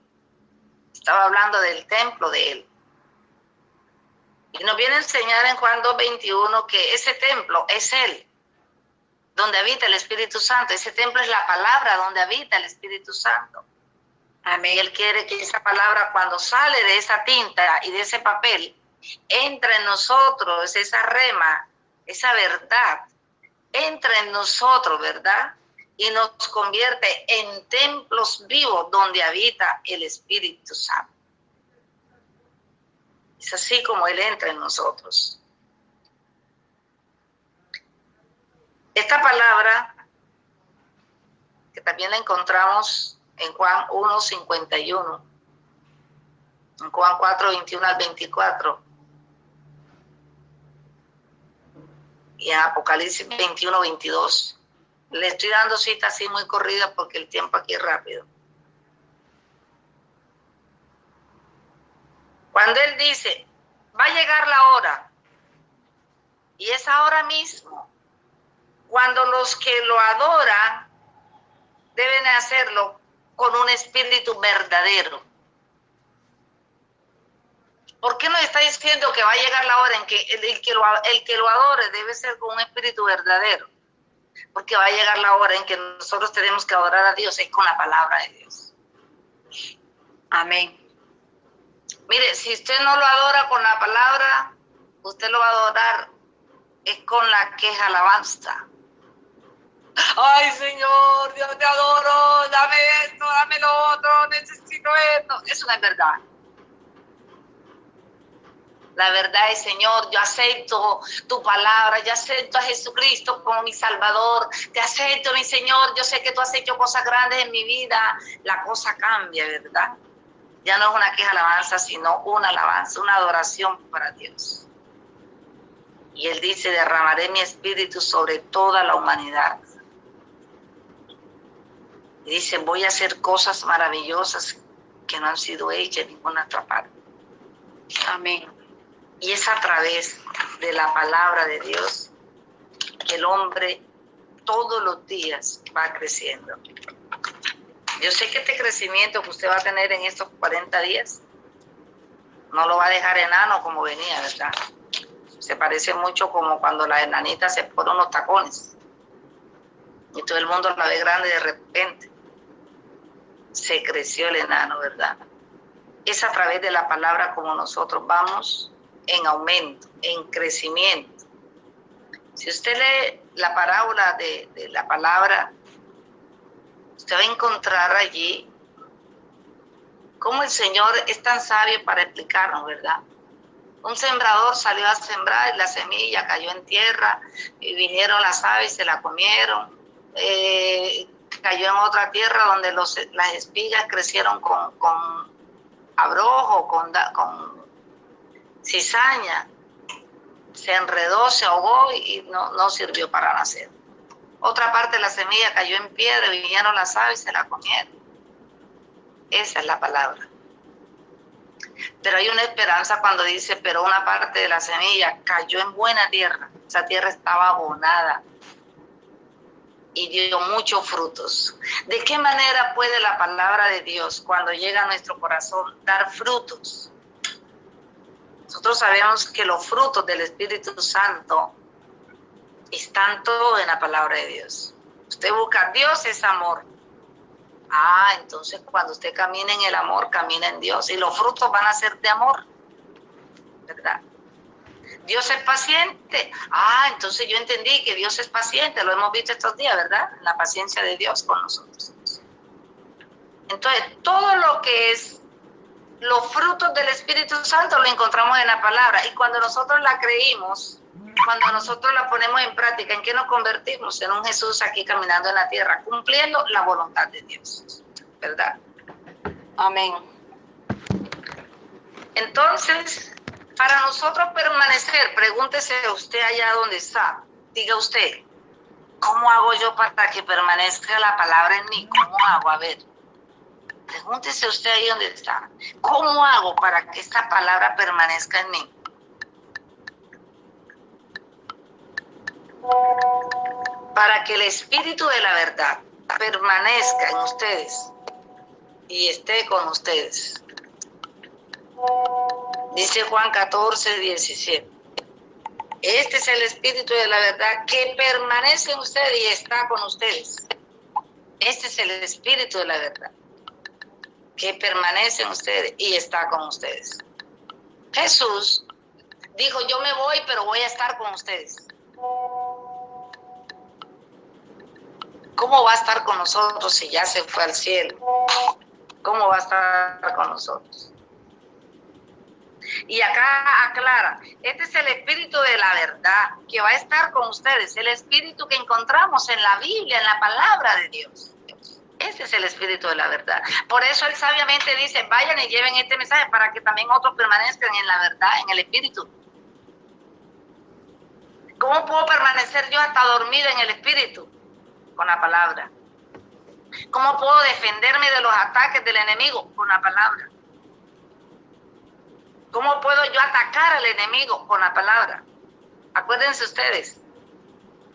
Estaba hablando del templo de Él. Y nos viene a enseñar en Juan 2:21 que ese templo es Él, donde habita el Espíritu Santo. Ese templo es la palabra donde habita el Espíritu Santo. Amén. Y Él quiere que esa palabra, cuando sale de esa tinta y de ese papel, entra en nosotros, esa rema, esa verdad, entra en nosotros, ¿verdad? Y nos convierte en templos vivos donde habita el Espíritu Santo. Es así como Él entra en nosotros. Esta palabra, que también la encontramos en Juan 1:51, en Juan 4:21-24, y en Apocalipsis 21:22. Le estoy dando cita así muy corrida porque el tiempo aquí es rápido. Cuando Él dice, va a llegar la hora, y es ahora mismo, cuando los que lo adoran deben hacerlo con un espíritu verdadero. ¿Por qué nos está diciendo que va a llegar la hora en que el que lo adore debe ser con un espíritu verdadero? Porque va a llegar la hora en que nosotros tenemos que adorar a Dios, es con la palabra de Dios. Amén. Mire, si usted no lo adora con la palabra, usted lo va a adorar es con la que es alabanza. Ay, Señor, Dios te adoro, dame esto, dame lo otro, necesito esto. Eso no es verdad. La verdad es, Señor, yo acepto tu palabra, yo acepto a Jesucristo como mi Salvador, te acepto, mi Señor, yo sé que tú has hecho cosas grandes en mi vida. La cosa cambia, ¿verdad? Ya no es una queja alabanza, sino una alabanza, una adoración para Dios. Y Él dice, derramaré mi espíritu sobre toda la humanidad. Y dice, voy a hacer cosas maravillosas que no han sido hechas en ninguna otra parte. Amén. Y es a través de la palabra de Dios que el hombre todos los días va creciendo. Yo sé que este crecimiento que usted va a tener en estos 40 días no lo va a dejar enano como venía, ¿verdad? Se parece mucho como cuando la enanita se pone unos tacones y todo el mundo la ve grande de repente. Se creció el enano, ¿verdad? Es a través de la palabra como nosotros vamos en aumento, en crecimiento. Si usted lee la parábola de la palabra, usted va a encontrar allí cómo el Señor es tan sabio para explicarnos, ¿verdad? Un sembrador salió a sembrar y la semilla cayó en tierra y vinieron las aves y se la comieron. Cayó en otra tierra donde las espigas crecieron con abrojo, con cizaña. Se enredó, se ahogó y no sirvió para nacer. Otra parte de la semilla cayó en piedra y vinieron las aves y se la comieron. Esa es la palabra. Pero hay una esperanza cuando dice, pero una parte de la semilla cayó en buena tierra. Esa tierra estaba abonada y dio muchos frutos. ¿De qué manera puede la palabra de Dios, cuando llega a nuestro corazón, dar frutos? Nosotros sabemos que los frutos del Espíritu Santo están todos en la palabra de Dios. Usted busca, Dios es amor. Entonces cuando usted camina en el amor, camina en Dios. Y los frutos van a ser de amor, ¿verdad? Dios es paciente. Entonces yo entendí que Dios es paciente. Lo hemos visto estos días, ¿verdad? La paciencia de Dios con nosotros. Entonces, todo lo que es los frutos del Espíritu Santo los encontramos en la palabra. Y cuando nosotros la creímos, cuando nosotros la ponemos en práctica, ¿en qué nos convertimos? En un Jesús aquí caminando en la tierra, cumpliendo la voluntad de Dios, ¿verdad? Amén. Entonces, para nosotros permanecer, pregúntese usted allá donde está, diga usted, ¿cómo hago yo para que permanezca la palabra en mí? ¿Cómo hago? A ver, pregúntese usted ahí donde está, ¿cómo hago para que esta palabra permanezca en mí? Para que el Espíritu de la verdad permanezca en ustedes y esté con ustedes. Dice Juan 14, 17. Este es el Espíritu de la verdad que permanece en ustedes y está con ustedes. Este es el Espíritu de la verdad que permanece en ustedes y está con ustedes. Jesús dijo, yo me voy, pero voy a estar con ustedes. ¿Cómo va a estar con nosotros si ya se fue al cielo? ¿Cómo va a estar con nosotros? Y acá aclara, este es el Espíritu de la verdad que va a estar con ustedes, el Espíritu que encontramos en la Biblia, en la palabra de Dios. Ese es el Espíritu de la verdad. Por eso él sabiamente dice, vayan y lleven este mensaje para que también otros permanezcan en la verdad, en el Espíritu. ¿Cómo puedo permanecer yo hasta dormido en el Espíritu? Con la palabra. ¿Cómo puedo defenderme de los ataques del enemigo? Con la palabra. ¿Cómo puedo yo atacar al enemigo? Con la palabra. Acuérdense ustedes,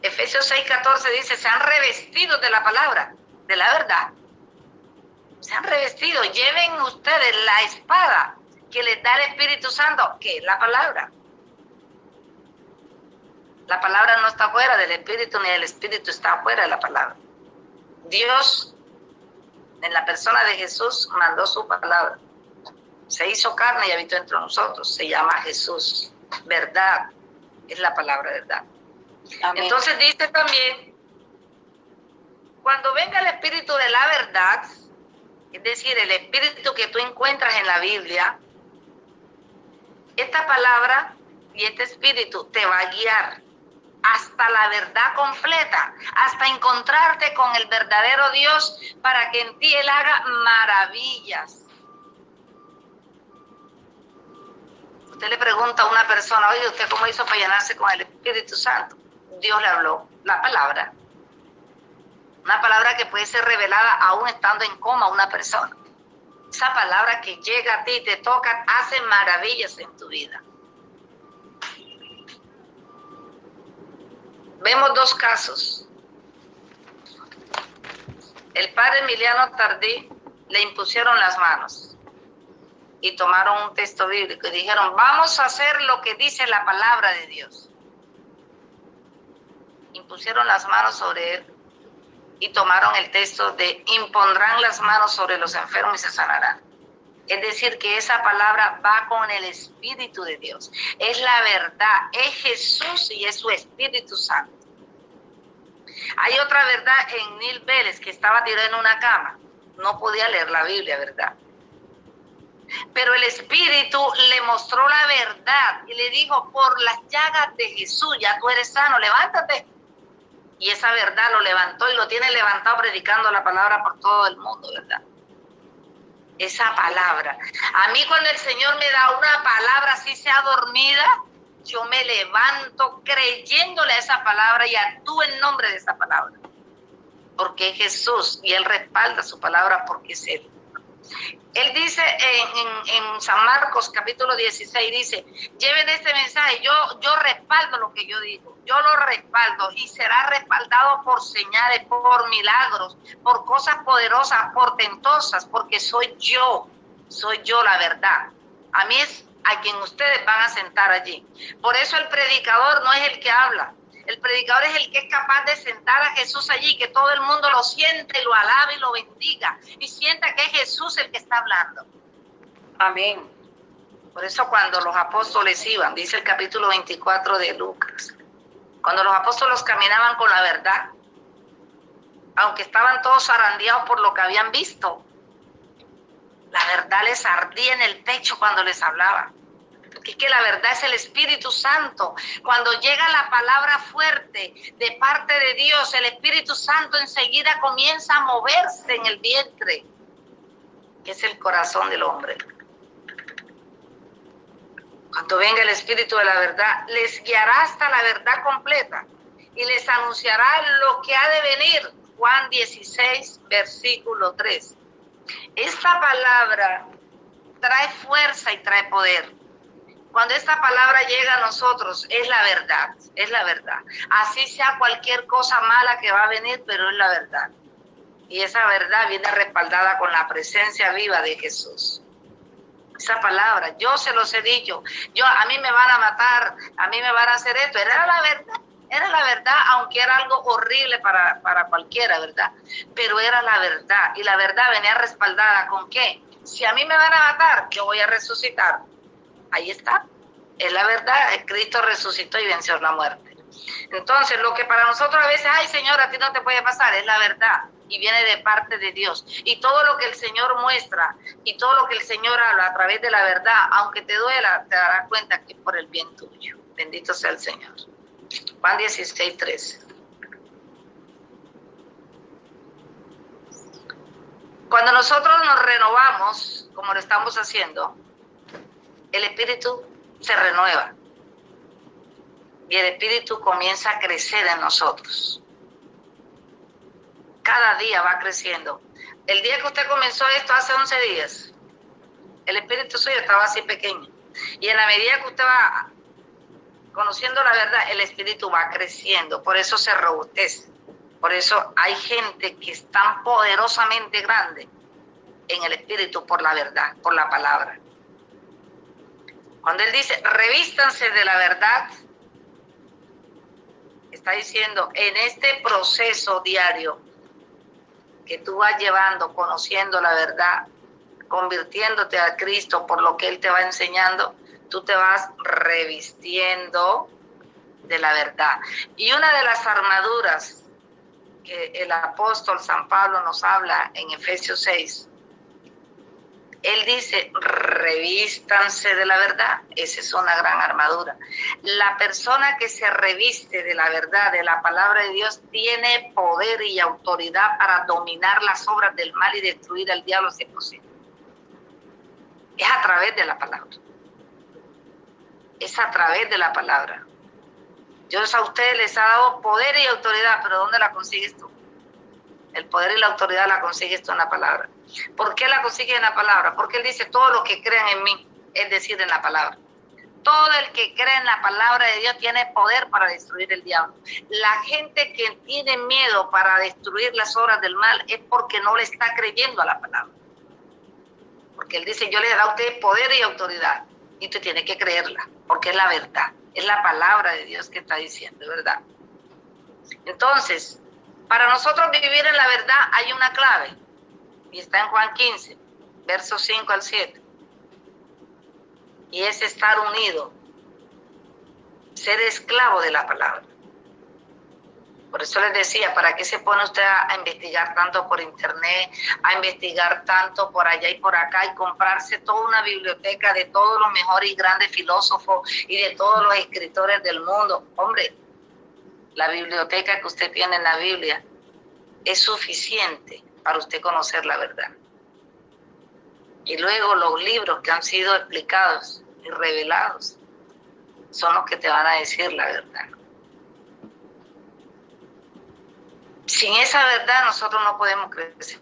Efesios 6:14 dice, se han revestido de la palabra, de la verdad. Se han revestido, lleven ustedes la espada que les da el Espíritu Santo, que es la palabra. La palabra no está fuera del Espíritu, ni el Espíritu está fuera de la palabra. Dios, en la persona de Jesús, mandó su palabra. Se hizo carne y habitó entre nosotros. Se llama Jesús. Verdad es la palabra verdad. Amén. Entonces dice también, cuando venga el Espíritu de la verdad, es decir, el Espíritu que tú encuentras en la Biblia, esta palabra y este Espíritu te va a guiar hasta la verdad completa, hasta encontrarte con el verdadero Dios para que en ti Él haga maravillas. Usted le pregunta a una persona, oye, ¿usted cómo hizo para llenarse con el Espíritu Santo? Dios le habló la palabra. Una palabra que puede ser revelada aún estando en coma una persona. Esa palabra que llega a ti, te toca, hace maravillas en tu vida. Vemos dos casos. El padre Emiliano Tardí le impusieron las manos y tomaron un texto bíblico y dijeron, vamos a hacer lo que dice la palabra de Dios. Impusieron las manos sobre él y tomaron el texto de impondrán las manos sobre los enfermos y se sanarán. Es decir, que esa palabra va con el Espíritu de Dios. Es la verdad, es Jesús y es su Espíritu Santo. Hay otra verdad en Neil Vélez, que estaba tirado en una cama. No podía leer la Biblia, ¿verdad? Pero el Espíritu le mostró la verdad y le dijo, por las llagas de Jesús, ya tú eres sano, levántate. Y esa verdad lo levantó y lo tiene levantado predicando la palabra por todo el mundo, ¿verdad? Esa palabra. A mí cuando el Señor me da una palabra así sea dormida, yo me levanto creyéndole a esa palabra y actúo en nombre de esa palabra. Porque es Jesús y Él respalda su palabra porque es Él. Él dice en San Marcos capítulo 16, dice, lleven este mensaje, yo respaldo lo que yo digo, yo lo respaldo y será respaldado por señales, por milagros, por cosas poderosas, portentosas, porque soy yo la verdad. A mí es a quien ustedes van a sentar allí. Por eso el predicador no es el que habla. El predicador es el que es capaz de sentar a Jesús allí, que todo el mundo lo siente, lo alabe y lo bendiga. Y sienta que es Jesús el que está hablando. Amén. Por eso cuando los apóstoles iban, dice el capítulo 24 de Lucas, cuando los apóstoles caminaban con la verdad, aunque estaban todos zarandeados por lo que habían visto, La verdad les ardía en el pecho cuando les hablaba. Porque es que la verdad es el Espíritu Santo. Cuando llega la palabra fuerte de parte de Dios, el Espíritu Santo enseguida comienza a moverse en el vientre, que es el corazón del hombre. Cuando venga el Espíritu de la verdad, les guiará hasta la verdad completa y les anunciará lo que ha de venir. Juan 16, versículo 3. Esta palabra trae fuerza y trae poder. Cuando esta palabra llega a nosotros, es la verdad, es la verdad. Así sea cualquier cosa mala que va a venir, pero es la verdad. Y esa verdad viene respaldada con la presencia viva de Jesús. Esa palabra, yo se los he dicho, a mí me van a matar, a mí me van a hacer esto, era la verdad, aunque era algo horrible para cualquiera, ¿verdad? Pero era la verdad, y la verdad venía respaldada ¿con qué? Si a mí me van a matar, yo voy a resucitar. Ahí está, es la verdad, Cristo resucitó y venció la muerte. Entonces, lo que para nosotros a veces, ay Señor, a ti no te puede pasar, es la verdad. Y viene de parte de Dios. Y todo lo que el Señor muestra y todo lo que el Señor habla a través de la verdad, aunque te duela, te darás cuenta que es por el bien tuyo. Bendito sea el Señor. Juan 16, 13. Cuando nosotros nos renovamos, como lo estamos haciendo, el Espíritu se renueva. Y el Espíritu comienza a crecer en nosotros. Cada día va creciendo. El día que usted comenzó esto hace 11 días, el espíritu suyo estaba así pequeño. Y en la medida que usted va conociendo la verdad, el espíritu va creciendo. Por eso se robustece. Por eso hay gente que es tan poderosamente grande en el espíritu por la verdad, por la palabra. Cuando él dice, revístanse de la verdad, está diciendo, en este proceso diario que tú vas llevando, conociendo la verdad, convirtiéndote a Cristo por lo que Él te va enseñando, tú te vas revistiendo de la verdad. Y una de las armaduras que el apóstol San Pablo nos habla en Efesios 6, él dice, revístanse de la verdad. Esa es una gran armadura. La persona que se reviste de la verdad, de la palabra de Dios, tiene poder y autoridad para dominar las obras del mal y destruir al diablo si es posible. Es a través de la palabra. Es a través de la palabra. Dios a ustedes les ha dado poder y autoridad, pero ¿dónde la consigues tú? El poder y la autoridad la consigues tú en la palabra. ¿Por qué la consigues en la palabra? Porque Él dice, todos los que crean en mí, es decir, en la palabra. Todo el que cree en la palabra de Dios tiene poder para destruir el diablo. La gente que tiene miedo para destruir las obras del mal es porque no le está creyendo a la palabra. Porque Él dice, yo les he dado a ustedes poder y autoridad. Y usted tiene que creerla, porque es la verdad. Es la palabra de Dios que está diciendo, ¿verdad? Entonces, para nosotros vivir en la verdad hay una clave. Y está en Juan 15, versos 5 al 7. Y es estar unido, ser esclavo de la palabra. Por eso les decía, ¿para qué se pone usted a investigar tanto por internet, a investigar tanto por allá y por acá y comprarse toda una biblioteca de todos los mejores y grandes filósofos y de todos los escritores del mundo? Hombre, la biblioteca que usted tiene en la Biblia es suficiente para usted conocer la verdad. Y luego los libros que han sido explicados y revelados son los que te van a decir la verdad. Sin esa verdad nosotros no podemos crecer,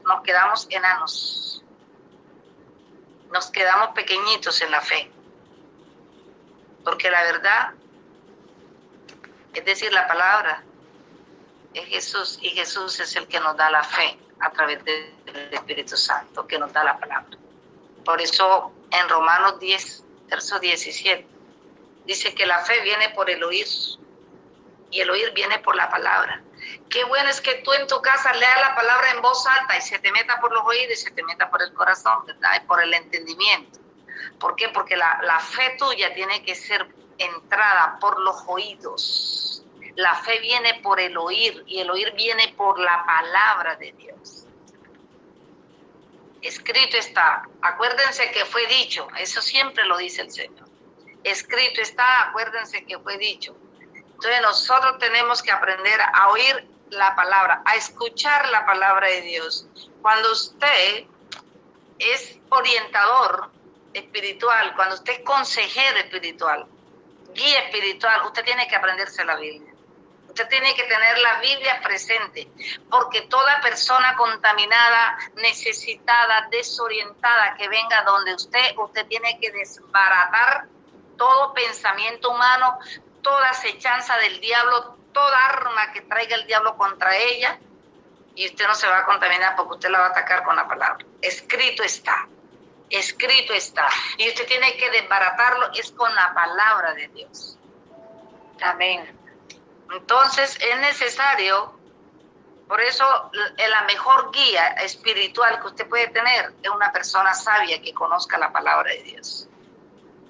nos quedamos enanos, nos quedamos pequeñitos en la fe, porque la verdad, es decir, la palabra, es Jesús, y Jesús es el que nos da la fe a través del Espíritu Santo, que nos da la palabra. Por eso en Romanos 10, verso 17, dice que la fe viene por el oír, y el oír viene por la palabra. Qué bueno es que tú en tu casa leas la palabra en voz alta y se te meta por los oídos y se te meta por el corazón, ¿verdad? Y por el entendimiento. ¿Por qué? Porque la fe tuya tiene que ser entrada por los oídos. La fe viene por el oír y el oír viene por la palabra de Dios. Escrito está. Acuérdense que fue dicho. Eso siempre lo dice el Señor. Escrito está, acuérdense que fue dicho. Entonces nosotros tenemos que aprender a oír la palabra, a escuchar la palabra de Dios. Cuando usted es orientador espiritual, cuando usted es consejero espiritual, guía espiritual, usted tiene que aprenderse la Biblia. Usted tiene que tener la Biblia presente, porque toda persona contaminada, necesitada, desorientada que venga donde usted tiene que desbaratar todo pensamiento humano, toda acechanza del diablo, toda arma que traiga el diablo contra ella, y usted no se va a contaminar porque usted la va a atacar con la palabra. Escrito está, escrito está. Y usted tiene que desbaratarlo, es con la palabra de Dios. Amén. Entonces es necesario, por eso la mejor guía espiritual que usted puede tener es una persona sabia que conozca la palabra de Dios.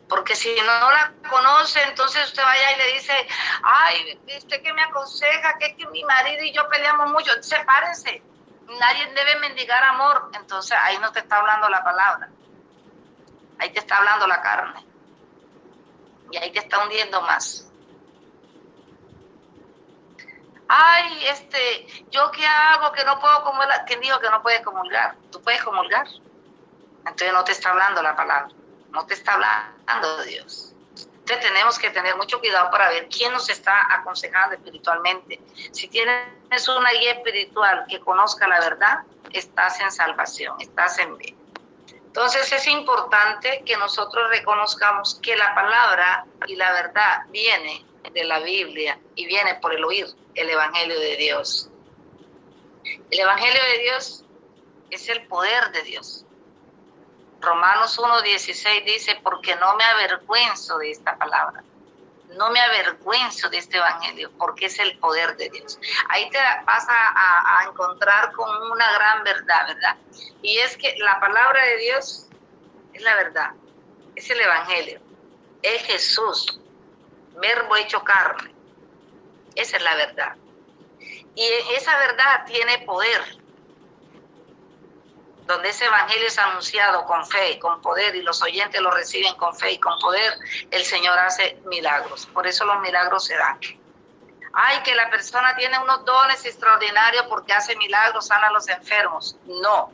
Porque si no la conoce, entonces usted vaya y le dice, ay, ¿usted qué me aconseja? Que es que mi marido y yo peleamos mucho. Sepárense, nadie debe mendigar amor. Entonces ahí no te está hablando la palabra, ahí te está hablando la carne. Y ahí te está hundiendo más. Ay, ¿yo qué hago? Que no puedo comulgar. ¿Quién dijo que no puedes comulgar? Tú puedes comulgar. Entonces no te está hablando la palabra, no te está hablando de Dios. Entonces tenemos que tener mucho cuidado para ver quién nos está aconsejando espiritualmente. Si tienes una guía espiritual que conozca la verdad, estás en salvación, estás en bien. Entonces es importante que nosotros reconozcamos que la palabra y la verdad viene de la Biblia y viene por el oír el Evangelio de Dios. El Evangelio de Dios es el poder de Dios. Romanos 1:16 dice, porque no me avergüenzo de esta palabra, no me avergüenzo de este evangelio, porque es el poder de Dios. Ahí te vas a encontrar con una gran verdad, ¿verdad? Y es que la palabra de Dios es la verdad, es el evangelio, es Jesús, verbo hecho carne. Esa es la verdad. Y esa verdad tiene poder. Donde ese evangelio es anunciado con fe, con poder, y los oyentes lo reciben con fe y con poder, el Señor hace milagros. Por eso los milagros se dan. Ay, que la persona tiene unos dones extraordinarios porque hace milagros, sana a los enfermos. No,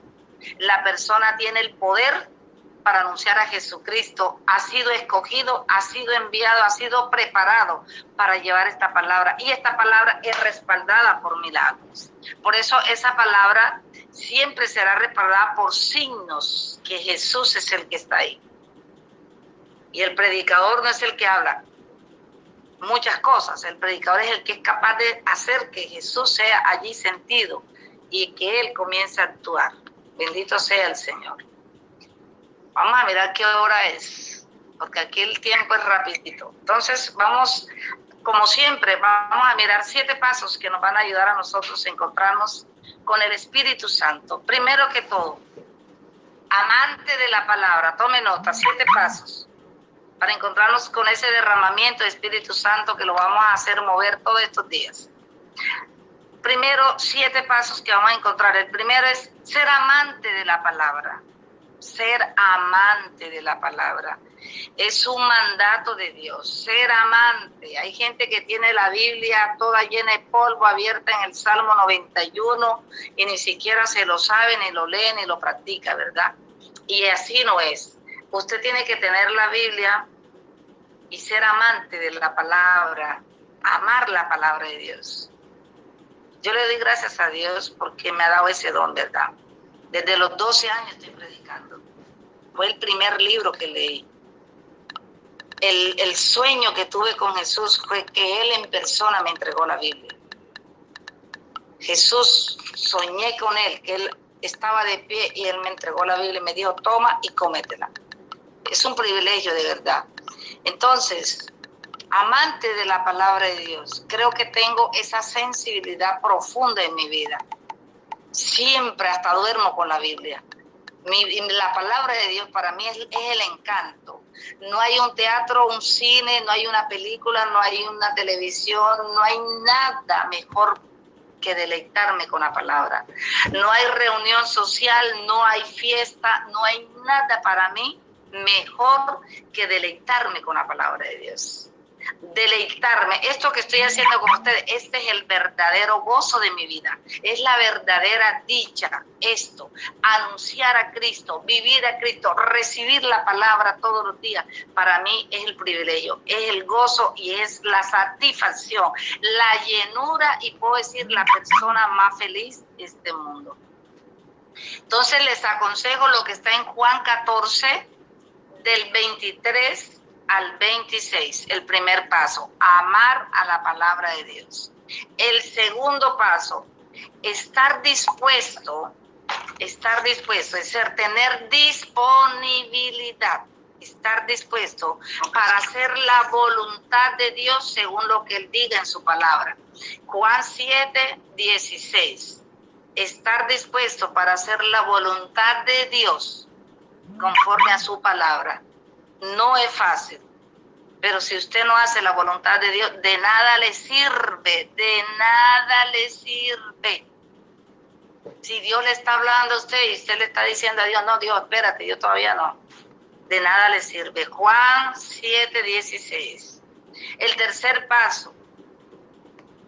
la persona tiene el poder para anunciar a Jesucristo, ha sido escogido, ha sido enviado, ha sido preparado para llevar esta palabra, y esta palabra es respaldada por milagros. Por eso esa palabra siempre será respaldada por signos, que Jesús es el que está ahí. Y el predicador no es el que habla muchas cosas, el predicador es el que es capaz de hacer que Jesús sea allí sentido y que Él comience a actuar. Bendito sea el Señor. Vamos a mirar qué hora es, porque aquí el tiempo es rapidito. Entonces vamos, como siempre, vamos a mirar 7 pasos que nos van a ayudar a nosotros a encontrarnos con el Espíritu Santo. Primero que todo, amante de la palabra. Tome nota, 7 pasos para encontrarnos con ese derramamiento de Espíritu Santo que lo vamos a hacer mover todos estos días. Primero, 7 pasos que vamos a encontrar. El primero es ser amante de la palabra. Ser amante de la palabra. Es un mandato de Dios, ser amante. Hay gente que tiene la Biblia toda llena de polvo, abierta en el Salmo 91, y ni siquiera se lo sabe, ni lo lee, ni lo practica, ¿verdad? Y así no es. Usted tiene que tener la Biblia y ser amante de la palabra, amar la palabra de Dios. Yo le doy gracias a Dios porque me ha dado ese don, ¿verdad? Desde los 12 años estoy predicando. Fue el primer libro que leí. El sueño que tuve con Jesús fue que Él en persona me entregó la Biblia. Jesús, soñé con Él, que Él estaba de pie y Él me entregó la Biblia y me dijo, toma y cómetela. Es un privilegio de verdad. Entonces, amante de la palabra de Dios, creo que tengo esa sensibilidad profunda en mi vida. Siempre, hasta duermo con la Biblia. La palabra de Dios para mí es el encanto. No hay un teatro, un cine, no hay una película, no hay una televisión, no hay nada mejor que deleitarme con la palabra. No hay reunión social, no hay fiesta, no hay nada para mí mejor que deleitarme con la palabra de Dios. Deleitarme, esto que estoy haciendo con ustedes, este es el verdadero gozo de mi vida, es la verdadera dicha, esto, anunciar a Cristo, vivir a Cristo, recibir la palabra todos los días, para mí es el privilegio, es el gozo y es la satisfacción, la llenura y puedo decir la persona más feliz de este mundo. Entonces les aconsejo lo que está en Juan 14, del 23 al 26, el primer paso, amar a la palabra de Dios. El segundo paso, estar dispuesto, es decir, tener disponibilidad, estar dispuesto para hacer la voluntad de Dios según lo que Él diga en su palabra. Juan 7, 16, estar dispuesto para hacer la voluntad de Dios conforme a su palabra. No es fácil, pero si usted no hace la voluntad de Dios, de nada le sirve, de nada le sirve. Si Dios le está hablando a usted y usted le está diciendo a Dios, no, Dios, espérate, yo todavía no, de nada le sirve. Juan 7, 16. El tercer paso,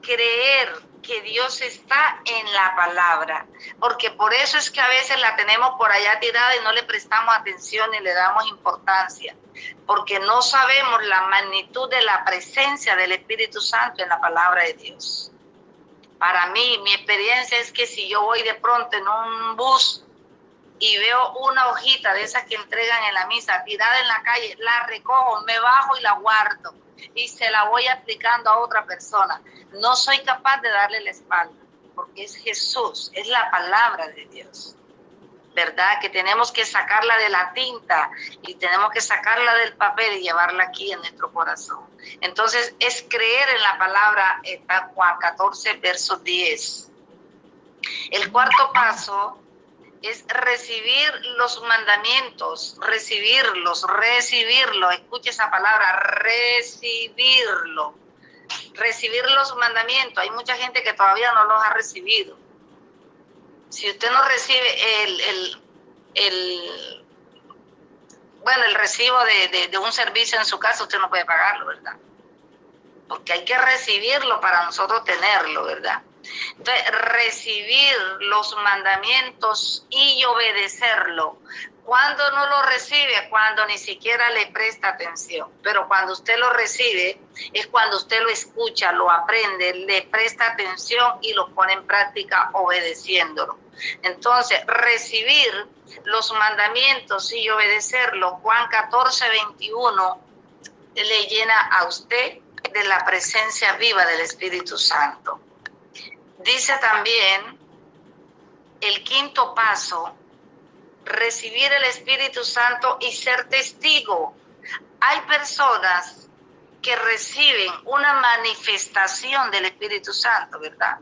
creer que Dios está en la palabra, porque por eso es que a veces la tenemos por allá tirada y no le prestamos atención ni le damos importancia, porque no sabemos la magnitud de la presencia del Espíritu Santo en la palabra de Dios. Para mí, mi experiencia es que si yo voy de pronto en un bus y veo una hojita de esas que entregan en la misa tirada en la calle, la recojo, me bajo y la guardo y se la voy aplicando a otra persona. No soy capaz de darle la espalda, porque es Jesús, es la palabra de Dios, ¿verdad? Que tenemos que sacarla de la tinta y tenemos que sacarla del papel y llevarla aquí en nuestro corazón. Entonces, es creer en la palabra, está Juan 14, verso 10. El cuarto paso es recibir los mandamientos, recibirlo, escuche esa palabra, recibir los mandamientos. Hay mucha gente que todavía no los ha recibido. Si usted no recibe el recibo de un servicio en su casa, usted no puede pagarlo, ¿verdad? Porque hay que recibirlo para nosotros tenerlo, ¿verdad? Entonces, recibir los mandamientos y obedecerlo. ¿Cuándo no lo recibe? Cuando ni siquiera le presta atención. Pero cuando usted lo recibe, es cuando usted lo escucha, lo aprende, le presta atención y lo pone en práctica obedeciéndolo. Entonces, recibir los mandamientos y obedecerlo, Juan 14, 21, le llena a usted de la presencia viva del Espíritu Santo. Dice también el quinto paso, recibir el Espíritu Santo y ser testigo. Hay personas que reciben una manifestación del Espíritu Santo, ¿verdad?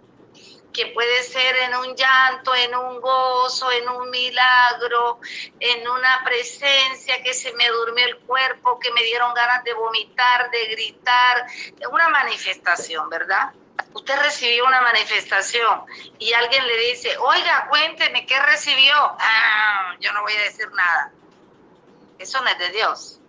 Que puede ser en un llanto, en un gozo, en un milagro, en una presencia, que se me durmió el cuerpo, que me dieron ganas de vomitar, de gritar, una manifestación, ¿verdad? Usted recibió una manifestación y alguien le dice, oiga, cuénteme, ¿qué recibió? Yo no voy a decir nada. Eso no es de Dios.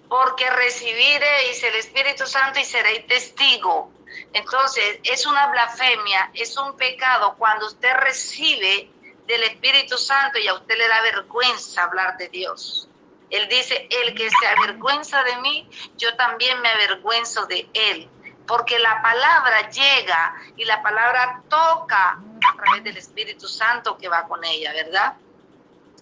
Porque recibiréis el Espíritu Santo y seréis testigo. Entonces, es una blasfemia, es un pecado cuando usted recibe del Espíritu Santo y a usted le da vergüenza hablar de Dios. Él dice, el que se avergüenza de mí, yo también me avergüenzo de él. Porque la palabra llega y la palabra toca a través del Espíritu Santo que va con ella, ¿verdad?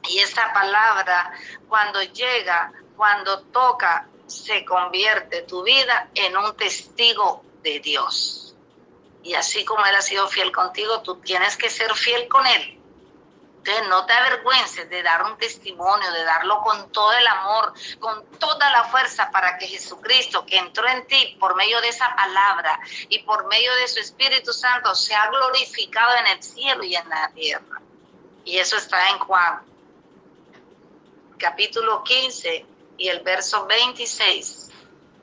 Y esa palabra, cuando llega, cuando toca, se convierte tu vida en un testigo de Dios. Y así como Él ha sido fiel contigo, tú tienes que ser fiel con Él. Entonces, no te avergüences de dar un testimonio, de darlo con todo el amor, con toda la fuerza, para que Jesucristo, que entró en ti por medio de esa palabra y por medio de su Espíritu Santo, sea glorificado en el cielo y en la tierra. Y eso está en Juan, capítulo 15 y el verso 26.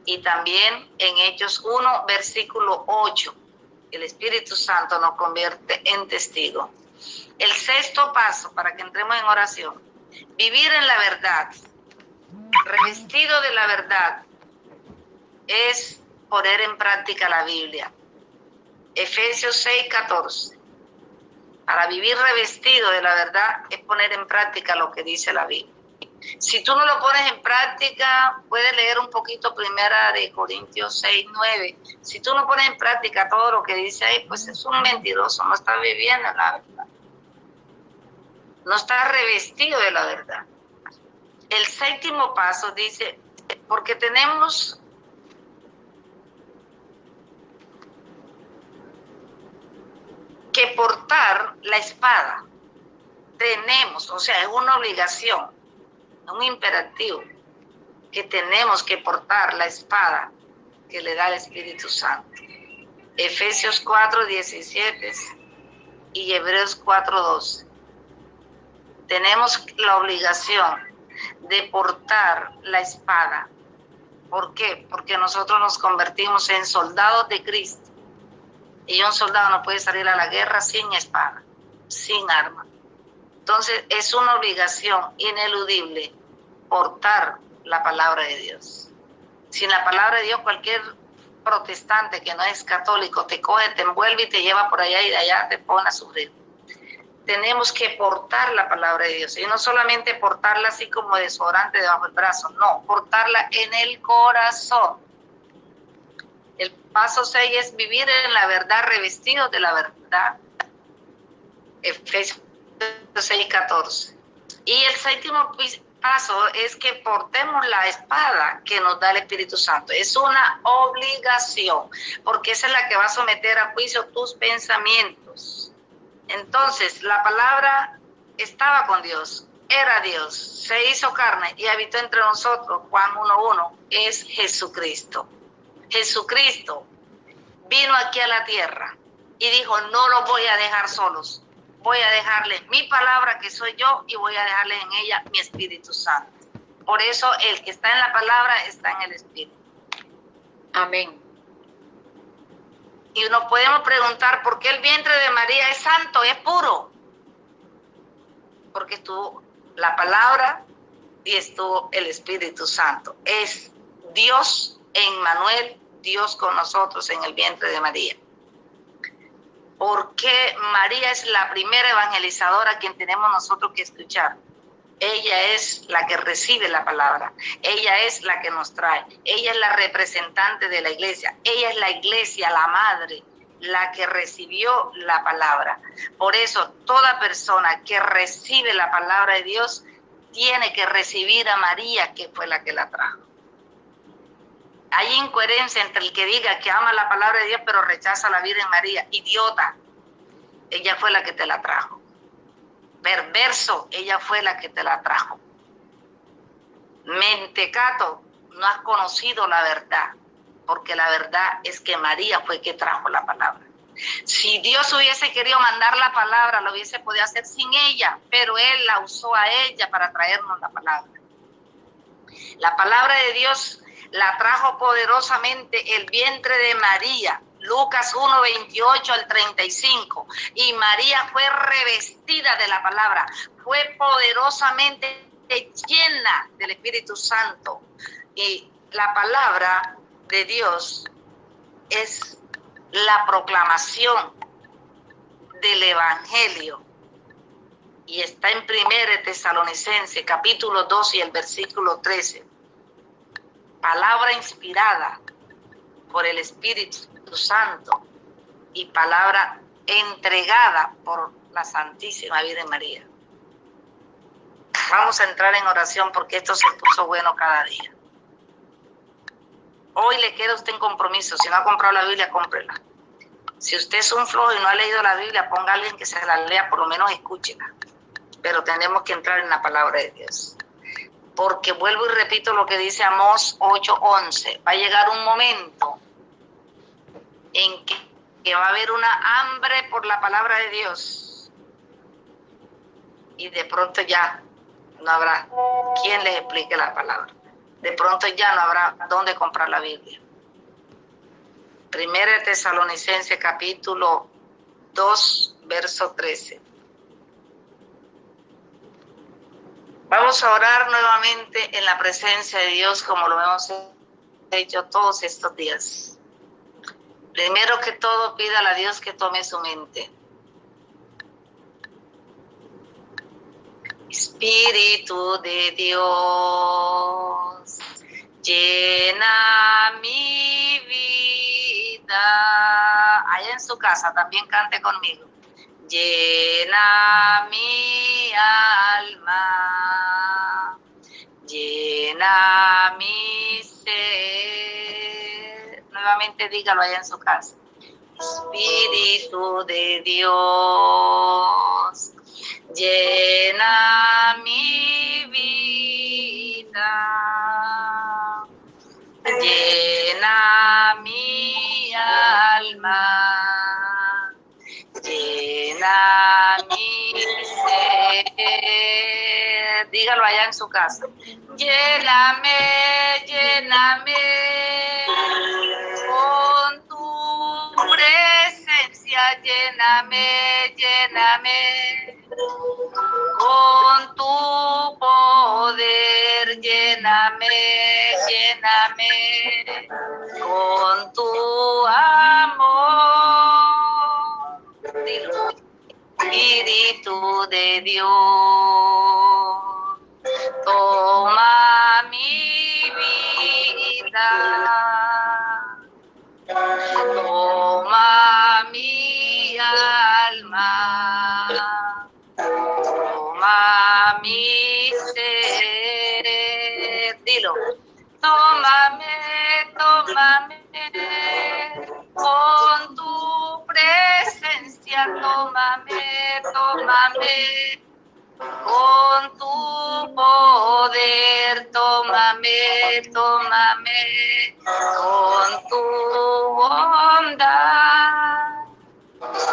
Y también en Hechos 1, versículo 8. El Espíritu Santo nos convierte en testigo. El sexto paso para que entremos en oración: vivir en la verdad, revestido de la verdad, es poner en práctica la Biblia. Efesios 6:14. Para vivir revestido de la verdad es poner en práctica lo que dice la Biblia. Si tú no lo pones en práctica, puedes leer un poquito Primera de Corintios 6:9. Si tú no pones en práctica todo lo que dice ahí, pues es un mentiroso, no está viviendo en la verdad. No está revestido de la verdad. El séptimo paso dice, porque tenemos que portar la espada. Tenemos, o sea, es una obligación, un imperativo, que tenemos que portar la espada que le da el Espíritu Santo. Efesios 4:17 y Hebreos 4:12. Tenemos la obligación de portar la espada. ¿Por qué? Porque nosotros nos convertimos en soldados de Cristo. Y un soldado no puede salir a la guerra sin espada, sin arma. Entonces es una obligación ineludible portar la palabra de Dios. Sin la palabra de Dios, cualquier protestante que no es católico te coge, te envuelve y te lleva por allá y de allá te pone a sufrir. Tenemos que portar la palabra de Dios. Y no solamente portarla así como desodorante debajo del brazo, no, portarla en el corazón. El paso 6 es vivir en la verdad, revestido de la verdad. Efesios 6:14. Y el séptimo paso es que portemos la espada que nos da el Espíritu Santo. Es una obligación, porque esa es la que va a someter a juicio tus pensamientos. Entonces, la palabra estaba con Dios, era Dios, se hizo carne y habitó entre nosotros. Juan 1:1 es Jesucristo. Jesucristo vino aquí a la tierra y dijo, no los voy a dejar solos. Voy a dejarles mi palabra, que soy yo, y voy a dejarles en ella mi Espíritu Santo. Por eso el que está en la palabra está en el Espíritu. Amén. Y nos podemos preguntar por qué el vientre de María es santo, es puro. Porque estuvo la palabra y estuvo el Espíritu Santo. Es Dios Emmanuel, Dios con nosotros en el vientre de María. Porque María es la primera evangelizadora a quien tenemos nosotros que escuchar. Ella es la que recibe la palabra. Ella es la que nos trae. Ella es la representante de la iglesia. Ella es la iglesia, la madre, la que recibió la palabra. Por eso, toda persona que recibe la palabra de Dios tiene que recibir a María, que fue la que la trajo. Hay incoherencia entre el que diga que ama la palabra de Dios, pero rechaza a la Virgen María. Idiota. Ella fue la que te la trajo. Perverso, ella fue la que te la trajo. Mentecato, no has conocido la verdad, porque la verdad es que María fue que trajo la palabra. Si Dios hubiese querido mandar la palabra, lo hubiese podido hacer sin ella, pero Él la usó a ella para traernos la palabra. La palabra de Dios la trajo poderosamente el vientre de María. Lucas 1:28-35. Y María fue revestida de la palabra, fue poderosamente llena del Espíritu Santo. Y la palabra de Dios es la proclamación del Evangelio. Y está en 1 Tesalonicenses, capítulo 2 y el versículo 13. Palabra inspirada por el Espíritu Santo y palabra entregada por la Santísima Virgen María. Vamos a entrar en oración porque esto se puso bueno cada día. Hoy le queda a usted en compromiso. Si no ha comprado la Biblia, cómprela. Si usted es un flojo y no ha leído la Biblia, ponga a alguien que se la lea, por lo menos escúchela. Pero tenemos que entrar en la palabra de Dios. Porque vuelvo y repito lo que dice Amós 8:11. Va a llegar un momento en que va a haber una hambre por la palabra de Dios. Y de pronto ya no habrá quien les explique la palabra. De pronto ya no habrá dónde comprar la Biblia. Primera de Tesalonicenses capítulo 2, verso 13. Vamos a orar nuevamente en la presencia de Dios como lo hemos hecho todos estos días. Primero que todo, pídale a Dios que tome su mente. Espíritu de Dios, llena mi vida. Allá en su casa también cante conmigo. Llena mi alma, llena mi ser. Nuevamente dígalo allá en su casa. Espíritu de Dios, llena mi vida, llena mi alma, llena mi ser. Dígalo allá en su casa. Lléname, lléname con tu presencia, lléname, lléname con tu poder, lléname, lléname con tu amor. Dilo. Espíritu de Dios, toma mi vida, toma mi alma, toma mi ser. Dilo. Tómame, tómame con tu presencia, tómame, tómame con tu poder, tómame, tómame con tu bondad.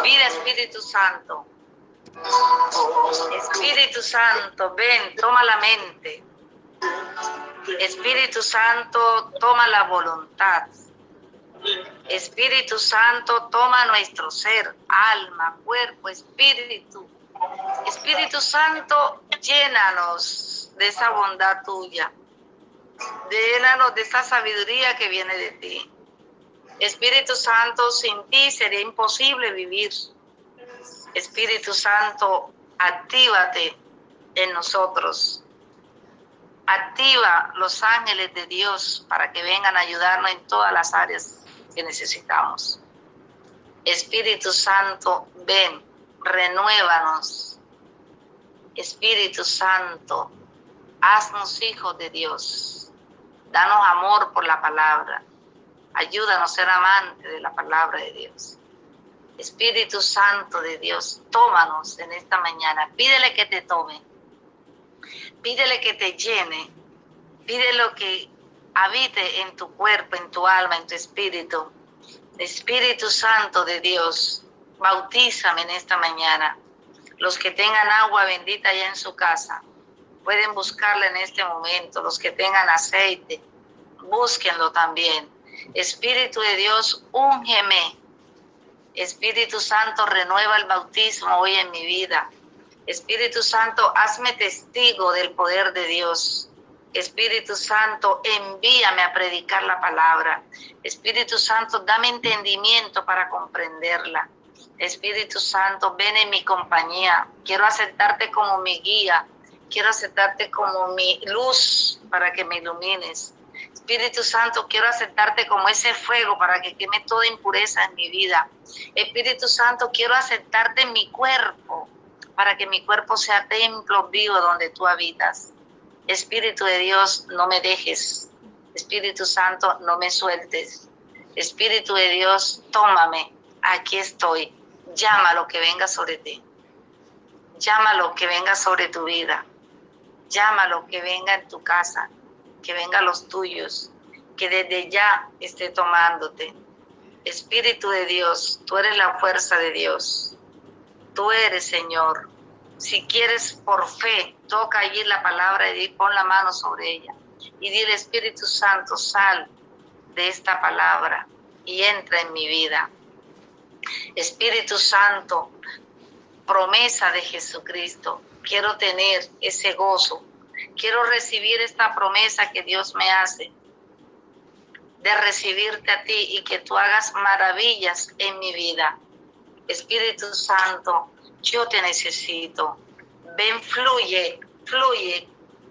Pide, Espíritu Santo. Espíritu Santo, ven, toma la mente. Espíritu Santo, toma la voluntad. Espíritu Santo, toma nuestro ser, alma, cuerpo, espíritu. Espíritu Santo, llénanos de esa bondad tuya. Llénanos de esa sabiduría que viene de ti. Espíritu Santo, sin ti sería imposible vivir. Espíritu Santo, actívate en nosotros. Activa los ángeles de Dios para que vengan a ayudarnos en todas las áreas que necesitamos. Espíritu Santo, ven, renuévanos. Espíritu Santo, haznos hijos de Dios. Danos amor por la palabra. Ayúdanos a ser amantes de la palabra de Dios. Espíritu Santo de Dios, tómanos en esta mañana. Pídele que te tome. Pídele que te llene. Pídele que habite en tu cuerpo, en tu alma, en tu espíritu. Espíritu Santo de Dios, bautízame en esta mañana. Los que tengan agua bendita allá en su casa, pueden buscarla en este momento. Los que tengan aceite, búsquenlo también. Espíritu de Dios, úngeme. Espíritu Santo, renueva el bautismo hoy en mi vida. Espíritu Santo, hazme testigo del poder de Dios. Espíritu Santo, envíame a predicar la palabra. Espíritu Santo, dame entendimiento para comprenderla. Espíritu Santo, ven en mi compañía. Quiero aceptarte como mi guía. Quiero aceptarte como mi luz para que me ilumines. Espíritu Santo, quiero aceptarte como ese fuego para que queme toda impureza en mi vida. Espíritu Santo, quiero aceptarte en mi cuerpo para que mi cuerpo sea templo vivo donde tú habitas. Espíritu de Dios, no me dejes. Espíritu Santo, no me sueltes. Espíritu de Dios, tómame. Aquí estoy. Llama lo que venga sobre ti. Llama lo que venga sobre tu vida. Llama lo que venga en tu casa. Que venga a los tuyos. Que desde ya esté tomándote. Espíritu de Dios, tú eres la fuerza de Dios. Tú eres, Señor. Si quieres por fe, toca allí la palabra y pon la mano sobre ella. Y dile, Espíritu Santo, sal de esta palabra. y entra en mi vida. Espíritu Santo, promesa de Jesucristo, quiero tener ese gozo, quiero recibir esta promesa que Dios me hace, de recibirte a ti y que tú hagas maravillas en mi vida. Espíritu Santo, yo te necesito. Ven, fluye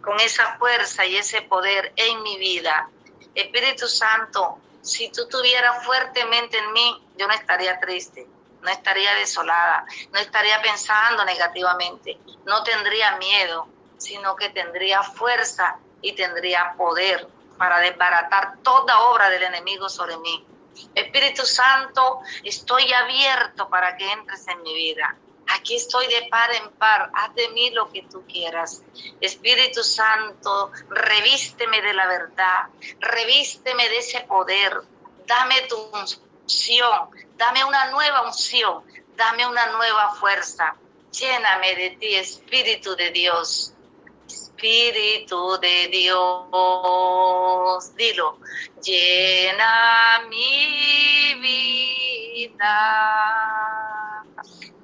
con esa fuerza y ese poder en mi vida. Espíritu Santo, si tú estuvieras fuertemente en mí, yo no estaría triste, no estaría desolada, no estaría pensando negativamente, no tendría miedo, sino que tendría fuerza y tendría poder para desbaratar toda obra del enemigo sobre mí. Espíritu Santo, estoy abierto para que entres en mi vida. Aquí estoy de par en par, haz de mí lo que tú quieras. Espíritu Santo, revísteme de la verdad, revísteme de ese poder, dame tu unción, dame una nueva unción, dame una nueva fuerza. Lléname de ti, Espíritu de Dios. Espíritu de Dios, dilo, llena mi vida,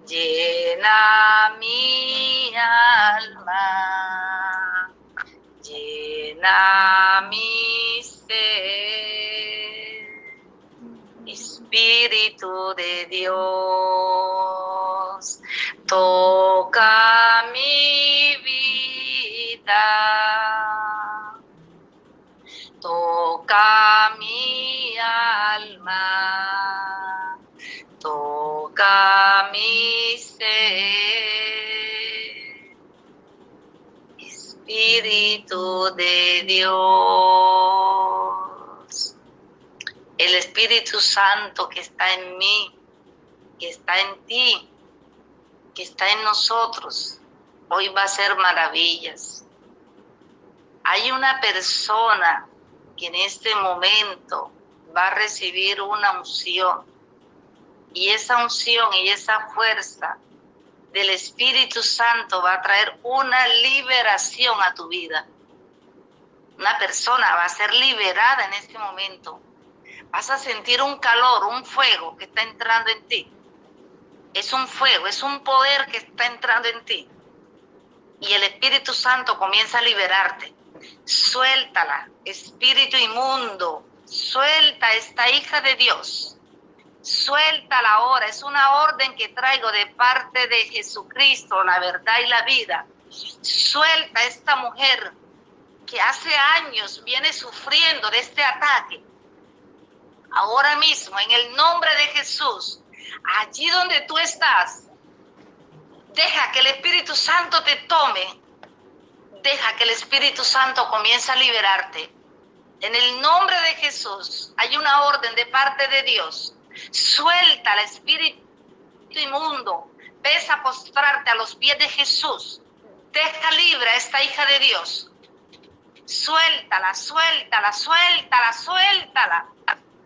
llena mi alma, llena mi ser. Espíritu de Dios, toca mi vida, toca mi alma, toca mi ser. Espíritu de Dios. El Espíritu Santo que está en mí, que está en ti, que está en nosotros, hoy va a hacer maravillas. Hay una persona que en este momento va a recibir una unción, y esa unción y esa fuerza del Espíritu Santo va a traer una liberación a tu vida. Una persona va a ser liberada en este momento. Vas a sentir un calor, un fuego que está entrando en ti. Es un fuego, es un poder que está entrando en ti. Y el Espíritu Santo comienza a liberarte. Suéltala, espíritu inmundo. Suelta a esta hija de Dios. Suéltala ahora. Es una orden que traigo de parte de Jesucristo, la verdad y la vida. Suelta a esta mujer que hace años viene sufriendo de este ataque. Ahora mismo, en el nombre de Jesús, allí donde tú estás, deja que el Espíritu Santo te tome. Deja que el Espíritu Santo comience a liberarte. En el nombre de Jesús, hay una orden de parte de Dios. Suelta al espíritu inmundo. Ves a postrarte a los pies de Jesús. Deja libre a esta hija de Dios. Suéltala, suéltala, suéltala, suéltala.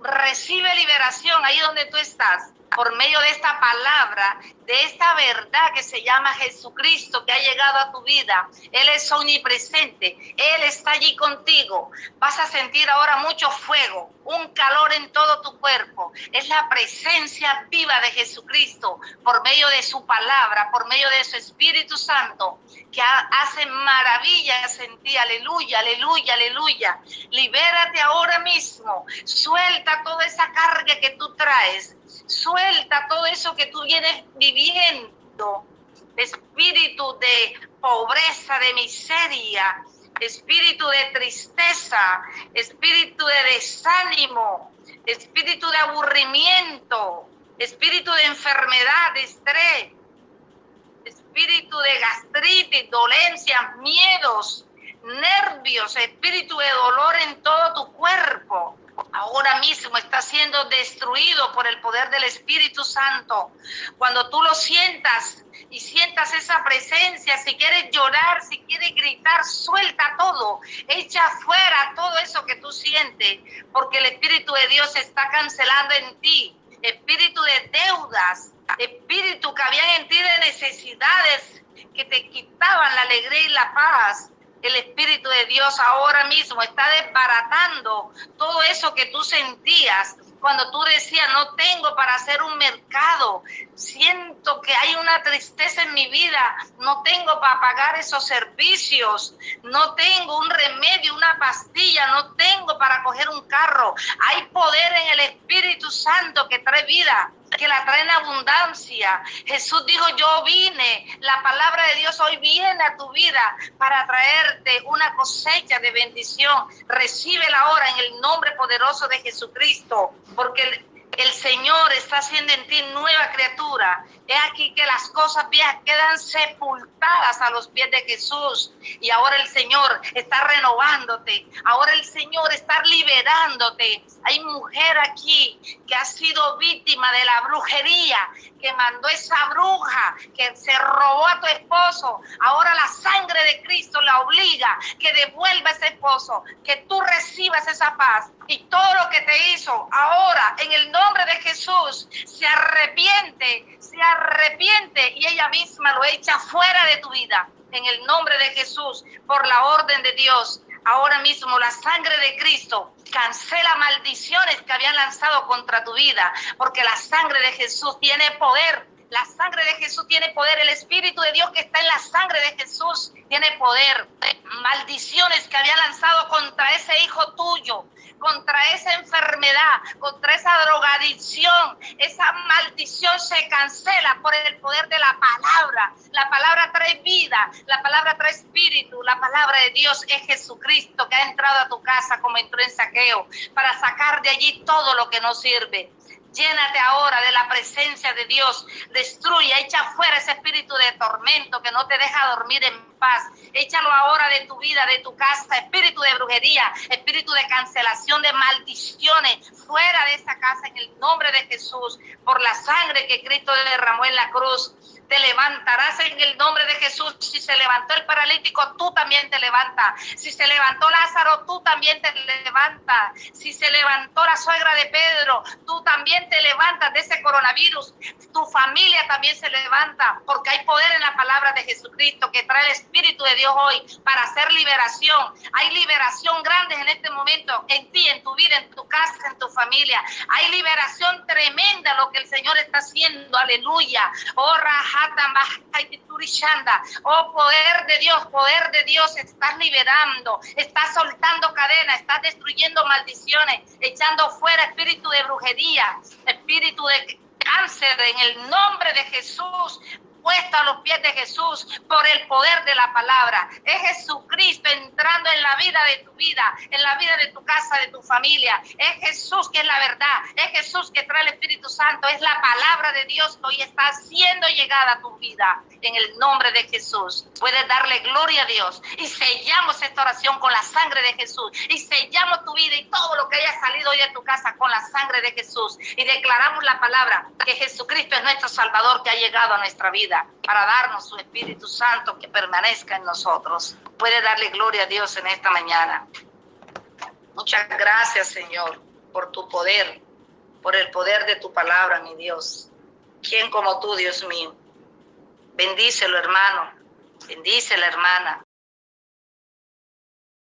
Recibe liberación ahí donde tú estás, por medio de esta palabra, de esta verdad que se llama Jesucristo, que ha llegado a tu vida. Él es omnipresente, Él está allí contigo. Vas a sentir ahora mucho fuego, un calor en todo tu cuerpo. Es la presencia viva de Jesucristo, por medio de su palabra, por medio de su Espíritu Santo, que hace maravillas en ti. Aleluya, aleluya, aleluya. Libérate ahora mismo. Suelta toda esa carga que tú traes. Suelta todo eso que tú vienes viviendo. Espíritu de pobreza, de miseria, espíritu de tristeza, espíritu de desánimo, espíritu de aburrimiento, espíritu de enfermedad, de estrés, espíritu de gastritis, dolencias, miedos, nervios, espíritu de dolor en todo tu cuerpo. Ahora mismo está siendo destruido por el poder del Espíritu Santo. Cuando tú lo sientas y sientas esa presencia, si quieres llorar, si quieres gritar, suelta todo. Echa fuera todo eso que tú sientes, porque el Espíritu de Dios está cancelando en ti. Espíritu de deudas, espíritu que habían en ti de necesidades que te quitaban la alegría y la paz. El Espíritu de Dios ahora mismo está desbaratando todo eso que tú sentías, Cuando tú decías, no tengo para hacer un mercado, siento que hay una tristeza en mi vida, no tengo para pagar esos servicios, no tengo un remedio, una pastilla, no tengo para coger un carro. Hay poder en el Espíritu Santo que trae vida, que la trae en abundancia. Jesús dijo, yo vine, la palabra de Dios hoy viene a tu vida para traerte una cosecha de bendición. Recíbela ahora en el nombre poderoso de Jesucristo, porque el Señor está haciendo en ti nueva criatura. He aquí que las cosas viejas quedan sepultadas a los pies de Jesús. Y ahora el Señor está renovándote. Ahora el Señor está liberándote. Hay mujer aquí que ha sido víctima de la brujería, que mandó esa bruja, que se robó a tu esposo. Ahora la sangre de Cristo la obliga que devuelva a ese esposo, que tú recibas esa paz. Y todo lo que te hizo ahora, en el nombre de Jesús, se arrepiente y ella misma lo echa fuera de tu vida. En el nombre de Jesús, por la orden de Dios, ahora mismo la sangre de Cristo cancela maldiciones que habían lanzado contra tu vida, porque la sangre de Jesús tiene poder. La sangre de Jesús tiene poder. El Espíritu de Dios que está en la sangre de Jesús tiene poder. Maldiciones que había lanzado contra ese hijo tuyo, contra esa enfermedad, contra esa drogadicción, esa maldición se cancela por el poder de la palabra. La palabra trae vida, la palabra trae espíritu, la palabra de Dios es Jesucristo que ha entrado a tu casa como entró en Zaqueo para sacar de allí todo lo que no sirve. Llénate ahora de la presencia de Dios. Destruye, echa fuera ese espíritu de tormento que no te deja dormir en paz. Échalo ahora de tu vida, de tu casa. Espíritu de brujería, espíritu de cancelación, de maldiciones, fuera de esa casa en el nombre de Jesús. Por la sangre que Cristo derramó en la cruz, te levantarás en el nombre de Jesús. Si se levantó el paralítico, tú también te levantas. Si se levantó Lázaro, tú también te levantas. Si se levantó la suegra de Pedro, tú también te levantas de ese coronavirus. Tu familia también se levanta, porque hay poder en la palabra de Jesucristo que trae el Espíritu de Dios hoy para hacer liberación. Hay liberación grande en este momento en ti, en tu vida, en tu casa, en tu familia. Hay liberación tremenda lo que el Señor está haciendo. Aleluya. Oh, oh, poder de Dios, estás liberando, estás soltando cadenas, estás destruyendo maldiciones, echando fuera espíritu de brujería, espíritu de cáncer en el nombre de Jesús, puesto a los pies de Jesús por el poder de la palabra. Es Jesucristo entrando en la vida de tu vida, en la vida de tu casa, de tu familia. Es Jesús que es la verdad, es Jesús que trae el Espíritu Santo, es la palabra de Dios que hoy está siendo llegada a tu vida en el nombre de Jesús. Puedes darle gloria a Dios y sellamos esta oración con la sangre de Jesús y sellamos tu vida y todo lo que haya salido hoy de tu casa con la sangre de Jesús y declaramos la palabra que Jesucristo es nuestro Salvador que ha llegado a nuestra vida para darnos su Espíritu Santo que permanezca en nosotros. Puede darle gloria a Dios en esta mañana. Muchas gracias, Señor, por tu poder, por el poder de tu palabra, mi Dios. ¿Quién como tú, Dios mío? Bendícelo, hermano. Bendícela, hermana.